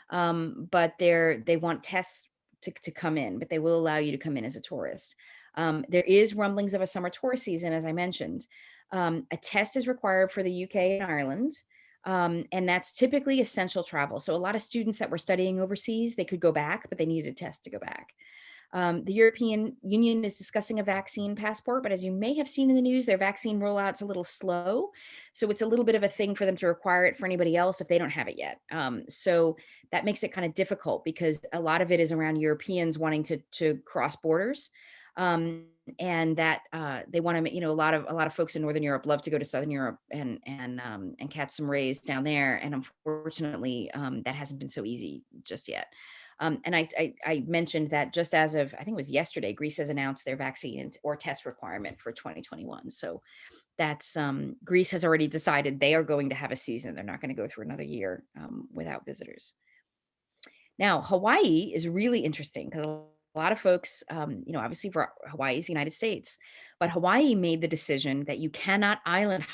Speaker 2: but they want tests to come in, but they will allow you to come in as a tourist. There is rumblings of a summer tourist season, as I mentioned. A test is required for the UK and Ireland, and that's typically essential travel. So a lot of students that were studying overseas, they could go back, but they needed a test to go back. The European Union is discussing a vaccine passport, but as you may have seen in the news, their vaccine rollout's a little slow. So it's a little bit of a thing for them to require it for anybody else if they don't have it yet. So that makes it kind of difficult because a lot of it is around Europeans wanting to cross borders. And that they want to, a lot of folks in Northern Europe love to go to Southern Europe and catch some rays down there. And unfortunately, that hasn't been so easy just yet. And I mentioned that just as of, I think it was yesterday, Greece has announced their vaccine or test requirement for 2021. So that's Greece has already decided they are going to have a season. They're not going to go through another year without visitors. Now, Hawaii is really interesting because a lot of folks, obviously for Hawaii is the United States, but Hawaii made the decision that you cannot island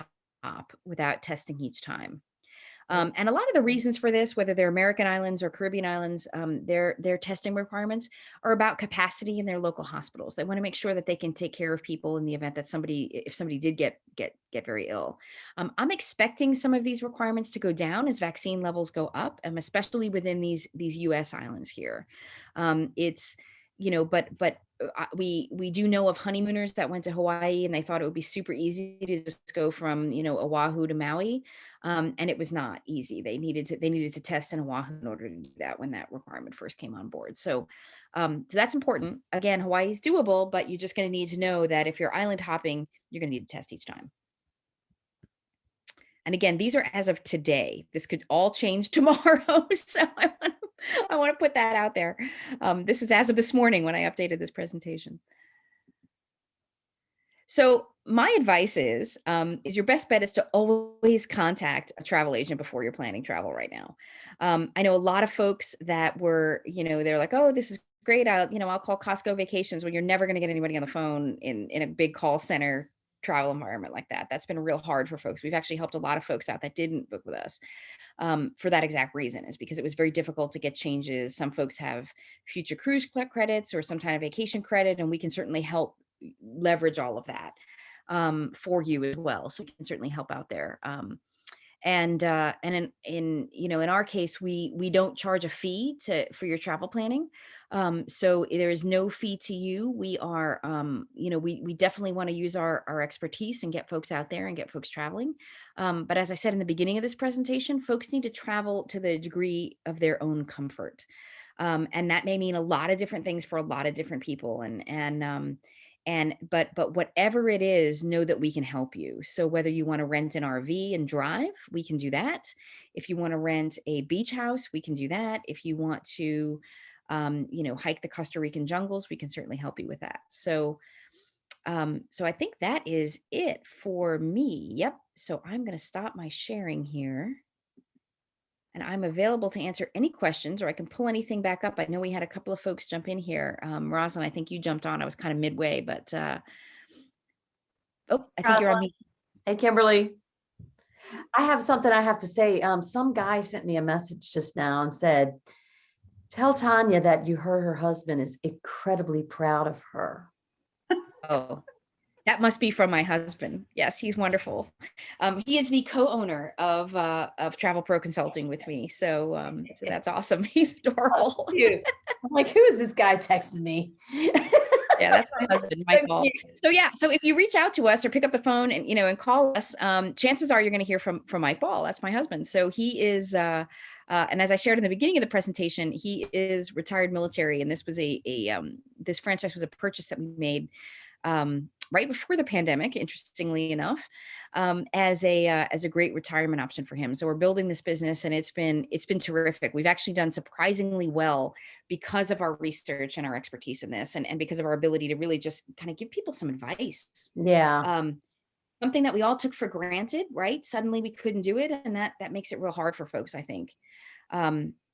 Speaker 2: hop without testing each time. And a lot of the reasons for this, whether they're American islands or Caribbean islands, their testing requirements are about capacity in their local hospitals. They want to make sure that they can take care of people in the event that if somebody did get very ill. I'm expecting some of these requirements to go down as vaccine levels go up, especially within these U.S. islands here. But we do know of honeymooners that went to Hawaii and they thought it would be super easy to just go from Oahu to Maui, and it was not easy. They needed to test in Oahu in order to do that when that requirement first came on board. So that's important. Again, Hawaii is doable, but you're just going to need to know that if you're island hopping, you're going to need to test each time. And again, these are as of today. This could all change tomorrow. So I want to put that out there. This is as of this morning when I updated this presentation. So my advice is your best bet is to always contact a travel agent before you're planning travel right now. I know a lot of folks that were, they're like, oh, this is great. I'll call Costco Vacations when you're never going to get anybody on the phone in a big call center travel environment like that. That's been real hard for folks. We've actually helped a lot of folks out that didn't book with us for that exact reason, is because it was very difficult to get changes. Some folks have future cruise credits or some kind of vacation credit, and we can certainly help leverage all of that for you as well. So we can certainly help out there. And in our case, we don't charge a fee for your travel planning. So there is no fee to you. We are, we definitely want to use our expertise and get folks out there and get folks traveling. But as I said in the beginning of this presentation, folks need to travel to the degree of their own comfort. And that may mean a lot of different things for a lot of different people. But whatever it is, know that we can help you. So whether you want to rent an RV and drive, we can do that. If you want to rent a beach house, we can do that. If you want to, hike the Costa Rican jungles, we can certainly help you with that. So I think that is it for me. Yep. So I'm going to stop my sharing here. And I'm available to answer any questions, or I can pull anything back up. I know we had a couple of folks jump in here. Rosalind, I think you jumped on. I was kind of midway, but I think you're on me.
Speaker 1: Hey, Kimberly. I have something I have to say. Some guy sent me a message just now and said, tell Tanya that you heard her husband is incredibly proud of her.
Speaker 2: Oh, that must be from my husband. Yes, he's wonderful. He is the co-owner of Travel Pro Consulting with me. So that's awesome. He's adorable.
Speaker 1: I'm like, who is this guy texting me?
Speaker 2: Yeah, that's my husband, Michael. So yeah, so if you reach out to us or pick up the phone and call us, chances are you're going to hear from Mike Ball. That's my husband. So he is, and as I shared in the beginning of the presentation, he is retired military, and this was this franchise was a purchase that we made right before the pandemic, interestingly enough, as a great retirement option for him. So we're building this business, and it's been terrific. We've actually done surprisingly well because of our research and our expertise in this, and because of our ability to really just kind of give people some advice.
Speaker 1: Yeah.
Speaker 2: Something that we all took for granted, right? Suddenly we couldn't do it, and that makes it real hard for folks, I think.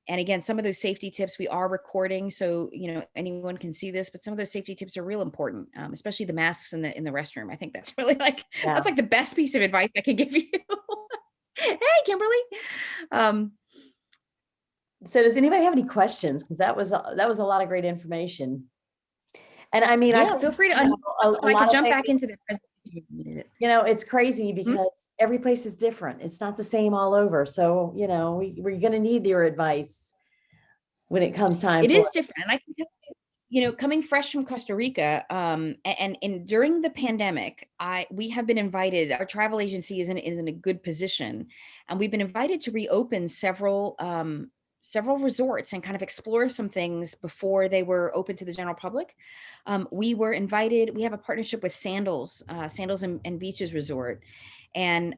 Speaker 2: And again, some of those safety tips we are recording, so anyone can see this, but some of those safety tips are real important, especially the masks in the restroom. I think that's really that's like the best piece of advice I can give you. Hey, Kimberly.
Speaker 1: So does anybody have any questions? Because that was a lot of great information. And I mean,
Speaker 2: feel free to I can jump back into the presentation.
Speaker 1: It's crazy because every place is different. It's not the same all over. So, we're going to need your advice when it comes time.
Speaker 2: It is different. And I can tell you, coming fresh from Costa Rica, and during the pandemic, we have been invited, our travel agency is in a good position, and we've been invited to reopen several resorts and kind of explore some things before they were open to the general public. We were invited, we have a partnership with Sandals and Beaches Resort. And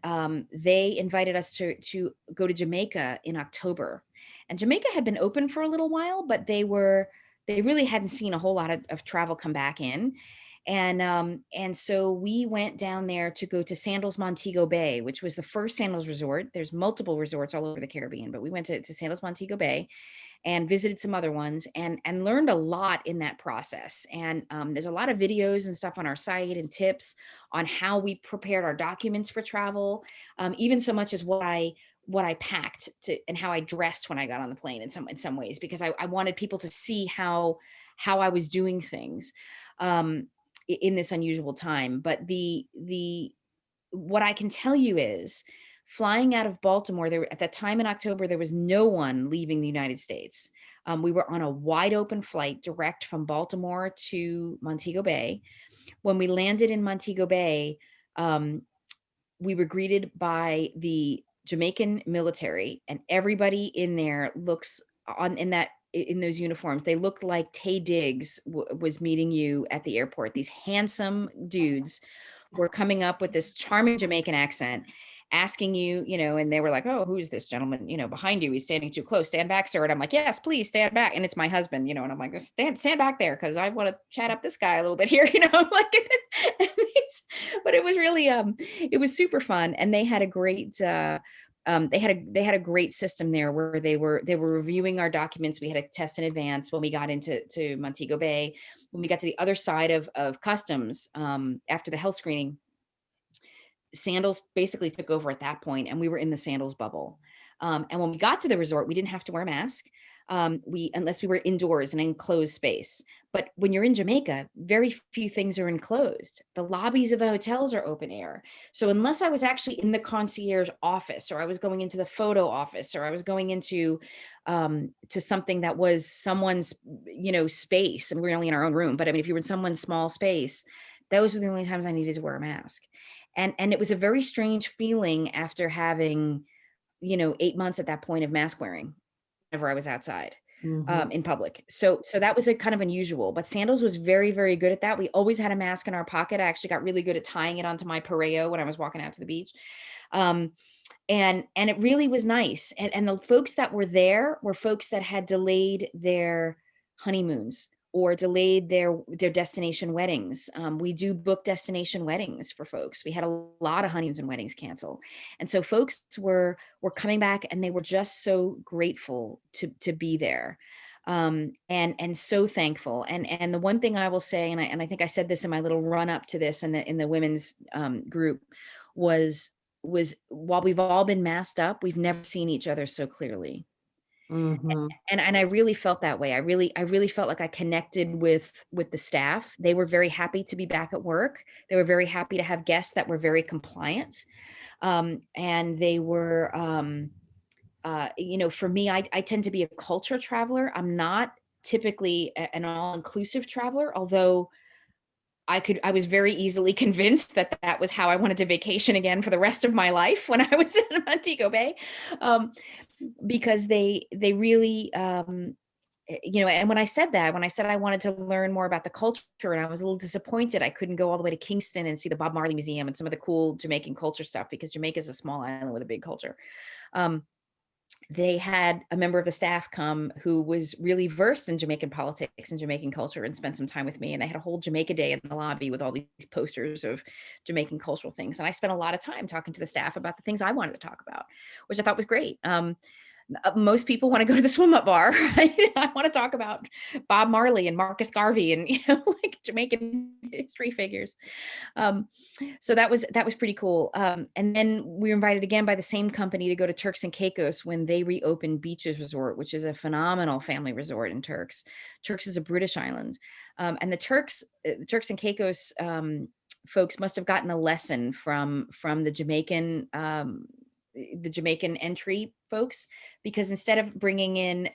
Speaker 2: they invited us to go to Jamaica in October. And Jamaica had been open for a little while, but they really hadn't seen a whole lot of travel come back in. And so we went down there to go to Sandals Montego Bay, which was the first Sandals resort. There's multiple resorts all over the Caribbean, but we went to Sandals Montego Bay and visited some other ones and learned a lot in that process. And there's a lot of videos and stuff on our site and tips on how we prepared our documents for travel, even so much as what I packed and how I dressed when I got on the plane in some ways, because I wanted people to see how I was doing things in this unusual time. But what I can tell you is, flying out of Baltimore, at that time in October, there was no one leaving the United States. We were on a wide open flight direct from Baltimore to Montego Bay. When we landed in Montego Bay, we were greeted by the Jamaican military, and everybody in there looks in those uniforms. They looked like Taye Diggs was meeting you at the airport. These handsome dudes were coming up with this charming Jamaican accent, asking you, and they were like, "Oh, who's this gentleman, behind you? He's standing too close. Stand back, sir." And I'm like, "Yes, please stand back." And it's my husband, and I'm like, stand back there, because I want to chat up this guy a little bit here, but it was really, it was super fun. And they had a great, they had a great system there where they were reviewing our documents. We had a test in advance when we got into Montego Bay. When we got to the other side of customs, after the health screening, sandals basically took over at that point, and we were in the sandals bubble. And when we got to the resort, we didn't have to wear a mask. Unless we were indoors in an enclosed space. But when you're in Jamaica, very few things are enclosed. The lobbies of the hotels are open air. So unless I was actually in the concierge office, or I was going into the photo office, or I was going into to something that was someone's, space, and we were only in our own room. But I mean, if you were in someone's small space, those were the only times I needed to wear a mask. And it was a very strange feeling after having, 8 months at that point of mask wearing whenever I was outside
Speaker 1: Mhm.
Speaker 2: in public. So that was a kind of unusual, but Sandals was very, very good at that. We always had a mask in our pocket. I actually got really good at tying it onto my pareo when I was walking out to the beach. Um, and it really was nice. And the folks that were there were folks that had delayed their honeymoons or delayed their destination weddings. We do book destination weddings for folks. We had a lot of honeymoons and weddings cancel, and so folks were coming back, and they were just so grateful to be there, and so thankful. And the one thing I will say, and I think I said this in my little run up to this in the women's group, was while we've all been masked up, we've never seen each other so clearly.
Speaker 1: Mhm.
Speaker 2: And I really felt that way. I really felt like I connected with the staff. They were very happy to be back at work. They were very happy to have guests that were very compliant. And they were, for me, I tend to be a culture traveler. I'm not typically an all-inclusive traveler, although I was very easily convinced that that was how I wanted to vacation again for the rest of my life when I was in Montego Bay. Um, because they really, and when I said that, when I said I wanted to learn more about the culture, and I was a little disappointed I couldn't go all the way to Kingston and see the Bob Marley Museum and some of the cool Jamaican culture stuff, because Jamaica is a small island with a big culture. Um, they had a member of the staff come who was really versed in Jamaican politics and Jamaican culture, and spent some time with me. And they had a whole Jamaica Day in the lobby with all these posters of Jamaican cultural things. And I spent a lot of time talking to the staff about the things I wanted to talk about, which I thought was great. Most people want to go to the swim up bar. Right? I want to talk about Bob Marley and Marcus Garvey and like Jamaican history figures. Um, so that was pretty cool. And then we were invited again by the same company to go to Turks and Caicos when they reopened Beaches Resort, which is a phenomenal family resort in Turks. Turks is a British island, and the Turks and Caicos folks must have gotten a lesson from the Jamaican entry folks, because instead of bringing in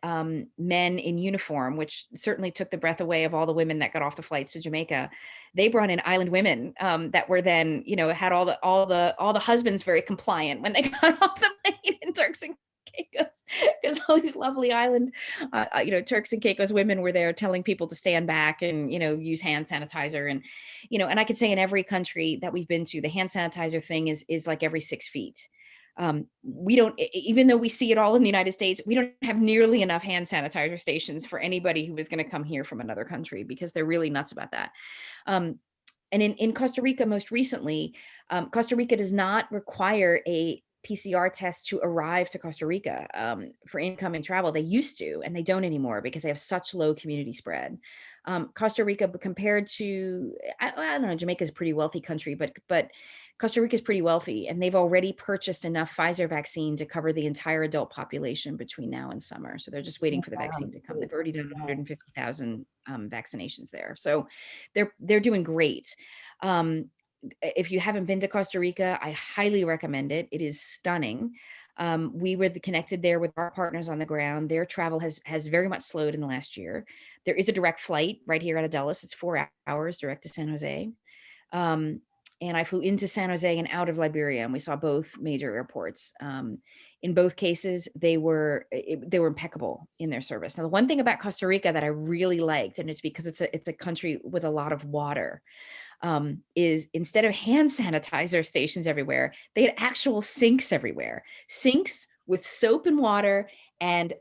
Speaker 2: men in uniform, which certainly took the breath away of all the women that got off the flights to Jamaica, they brought in island women that were then, had all the husbands very compliant when they got off the plane in Turks and Caicos, because all these lovely island, Turks and Caicos women were there telling people to stand back and, use hand sanitizer. And I could say in every country that we've been to, the hand sanitizer thing is like every 6 feet. We don't, even though we see it all in the United States, we don't have nearly enough hand sanitizer stations for anybody who is going to come here from another country, because they're really nuts about that. And in Costa Rica, most recently, Costa Rica does not require a PCR test to arrive to Costa Rica for incoming travel. They used to, and they don't anymore, because they have such low community spread. Costa Rica, compared to, I don't know, Jamaica is a pretty wealthy country, but Costa Rica is pretty wealthy, and they've already purchased enough Pfizer vaccine to cover the entire adult population between now and summer. So they're just waiting for the
Speaker 1: Wow,
Speaker 2: vaccine
Speaker 1: that's
Speaker 2: to come.
Speaker 1: great.
Speaker 2: They've already done
Speaker 1: Yeah.
Speaker 2: 150,000 vaccinations there. So they're doing great. If you haven't been to Costa Rica, I highly recommend it. It is stunning. We were connected there with our partners on the ground. Their travel has very much slowed in the last year. There is a direct flight right here out of Dulles. It's 4 hours direct to San Jose. And I flew into San Jose and out of Liberia, and we saw both major airports. In both cases, they were impeccable in their service. Now, the one thing about Costa Rica that I really liked, and it's because it's a country with a lot of water, is instead of hand sanitizer stations everywhere, they had actual sinks everywhere. Sinks with soap and water and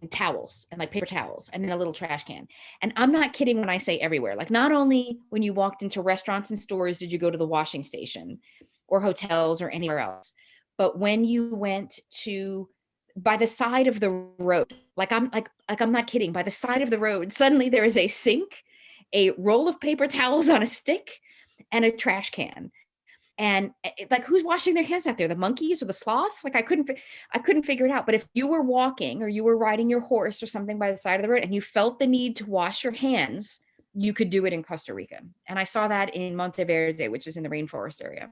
Speaker 2: towels, and like paper towels, and then a little trash can. And I'm not kidding when I say everywhere. Like, not only when you walked into restaurants and stores did you go to the washing station or hotels or anywhere else, but when you went to by the side of the road, I'm not kidding, by the side of the road, suddenly there is a sink, a roll of paper towels on a stick, and a trash can. And like, who's washing their hands out there? The monkeys or the sloths? Like, I couldn't figure it out. But if you were walking or you were riding your horse or something by the side of the road and you felt the need to wash your hands, you could do it in Costa Rica. And I saw that in Monteverde, which is in the rainforest area.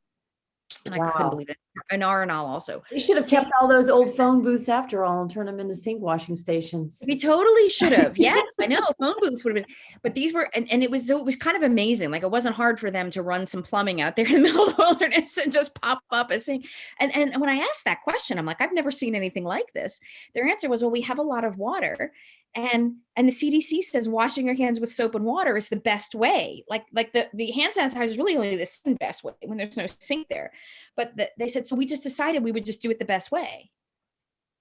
Speaker 2: And I couldn't
Speaker 1: Wow.
Speaker 2: believe it. And Arenal also.
Speaker 1: We should have kept all those old phone booths after all and turned them into sink washing stations.
Speaker 2: We totally should have. Yes, I know. Phone booths would have been, but these were, and it was kind of amazing. Like, it wasn't hard for them to run some plumbing out there in the middle of the wilderness and just pop up a sink. And when I asked that question, I'm like, I've never seen anything like this. Their answer was, well, we have a lot of water. And the CDC says washing your hands with soap and water is the best way. Like the hand sanitizer is really only the second best way when there's no sink there. But they said, so we just decided we would just do it the best way.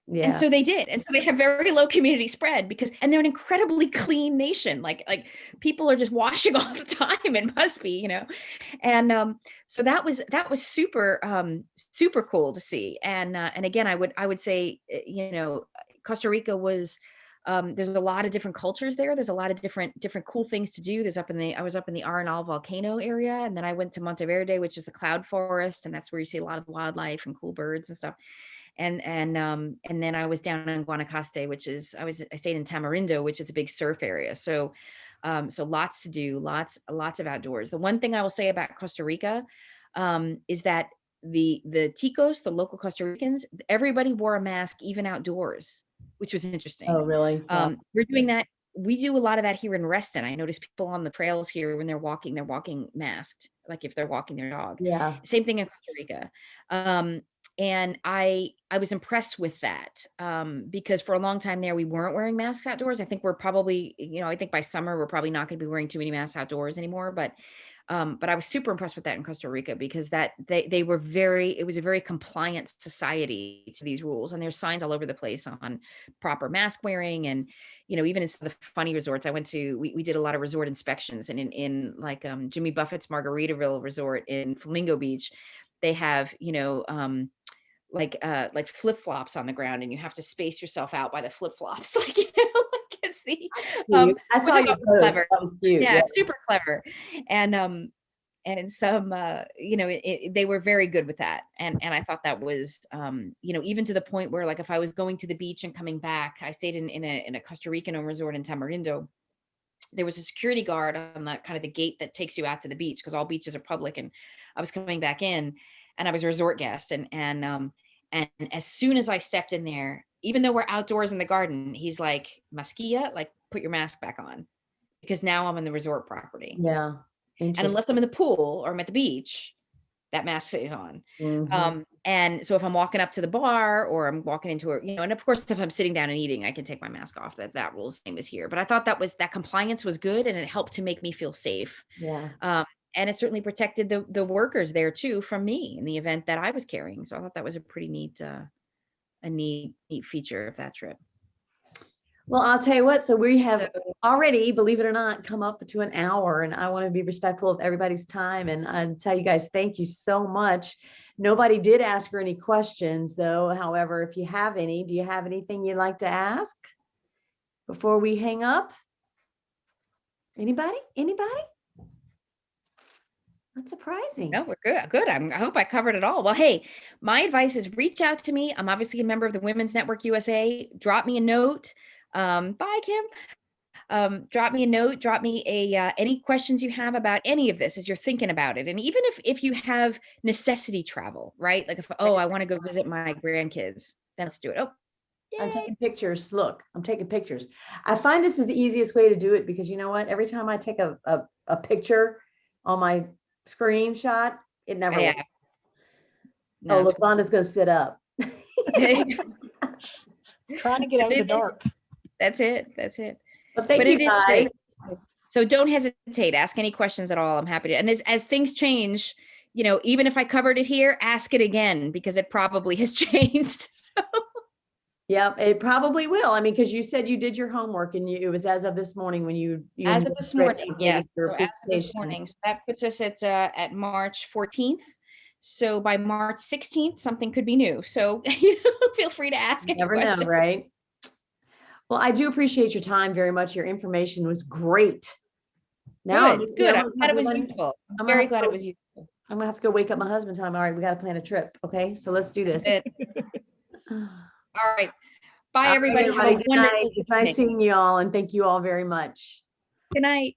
Speaker 1: Yeah.
Speaker 2: And so they did. And so they have very low community spread and they're an incredibly clean nation. Like people are just washing all the time. It must be, you know? And so that was super, super cool to see. And again, I would say, you know, Costa Rica was, there's a lot of different cultures there. There's a lot of different cool things to do. I was up in the Arenal volcano area, and then I went to Monteverde, which is the cloud forest. And that's where you see a lot of wildlife and cool birds and stuff. And then I was down in Guanacaste, which is, I stayed in Tamarindo, which is a big surf area. So lots to do, lots of outdoors. The one thing I will say about Costa Rica is that the Ticos, the local Costa Ricans, everybody wore a mask even outdoors, which was interesting.
Speaker 1: Oh, really? Wow.
Speaker 2: We're doing that. We do a lot of that here in Reston. I notice people on the trails here when they're walking masked, like if they're walking their dog.
Speaker 1: Yeah.
Speaker 2: Same thing in Costa Rica. And I was impressed with that because for a long time there, we weren't wearing masks outdoors. I think we're probably, you know, I think by summer, we're probably not going to be wearing too many masks outdoors anymore. But I was super impressed with that in Costa Rica because it was a very compliant society to these rules. And there's signs all over the place on proper mask wearing. And, you know, even in some of the funny resorts I went to, we did a lot of resort inspections, and in like Jimmy Buffett's Margaritaville Resort in Flamingo Beach, they have, you know, like flip-flops on the ground, and you have to space yourself out by the flip-flops. Like, you know, like it's the
Speaker 1: I saw your post.
Speaker 2: Clever.
Speaker 1: That was cute.
Speaker 2: Yeah, super clever. And some you know, they were very good with that. And I thought that was you know, even to the point where, like, if I was going to the beach and coming back, I stayed in a Costa Rican resort in Tamarindo. There was a security guard on the kind of the gate that takes you out to the beach, because all beaches are public. And I was coming back in, and I was a resort guest, and as soon as I stepped in there, even though we're outdoors in the garden, he's like, masquilla, like, put your mask back on, because now I'm on the resort property.
Speaker 1: Yeah.
Speaker 2: And unless I'm in the pool or I'm at the beach, that mask stays on.
Speaker 1: Mm-hmm.
Speaker 2: And so if I'm walking up to the bar, or I'm walking into a, you know, and of course, if I'm sitting down and eating, I can take my mask off. That rule is the same as here. But I thought that compliance was good, and it helped to make me feel safe.
Speaker 1: Yeah.
Speaker 2: And it certainly protected the workers there too from me in the event that I was carrying. So I thought that was a pretty neat, neat feature of that trip.
Speaker 1: Well, I'll tell you what, so we have already, believe it or not, come up to an hour, and I want to be respectful of everybody's time. And I tell you guys, thank you so much. Nobody did ask her any questions though. However, if you have any, do you have anything you'd like to ask before we hang up? Anybody? That's surprising.
Speaker 2: No, we're good. I hope I covered it all. Well, hey, my advice is reach out to me. I'm obviously a member of the Women's Network USA. Drop me a note. Bye, Kim. Drop me a note. Drop me any questions you have about any of this as you're thinking about it. And even if you have necessity travel, right? Like, if I want to go visit my grandkids, then let's do it. Oh, yay.
Speaker 1: I'm taking pictures. Look, I'm taking pictures. I find this is the easiest way to do it, because you know what? Every time I take a picture on my screenshot, it never works.
Speaker 2: No,
Speaker 1: look, Vonda's gonna sit up.
Speaker 3: Trying to get out of the dark.
Speaker 2: That's it.
Speaker 1: Well, thank you guys.
Speaker 2: So don't hesitate. Ask any questions at all. I'm happy to. And as things change, you know, even if I covered it here, ask it again, because it probably has changed. So.
Speaker 1: Yep, it probably will. I mean, because you said you did your homework, and it was as of this morning when you
Speaker 2: as of this morning, yeah. So as of this morning, so that puts us at March 14th. So by March 16th, something could be new. So feel free to ask.
Speaker 1: You never know, right? Well, I do appreciate your time very much. Your information was great.
Speaker 2: Now, good. I'm glad it was useful. I'm very glad it was useful.
Speaker 1: I'm gonna have to go wake up my husband and tell him, all right, we gotta plan a trip. Okay, so let's do this.
Speaker 2: It.
Speaker 1: All
Speaker 2: All right. Bye,
Speaker 1: right,
Speaker 2: everybody. Have a
Speaker 1: everybody, good night.
Speaker 2: wonderful
Speaker 1: It's nice
Speaker 2: evening.
Speaker 1: seeing you all, and thank you all very much.
Speaker 2: Good night.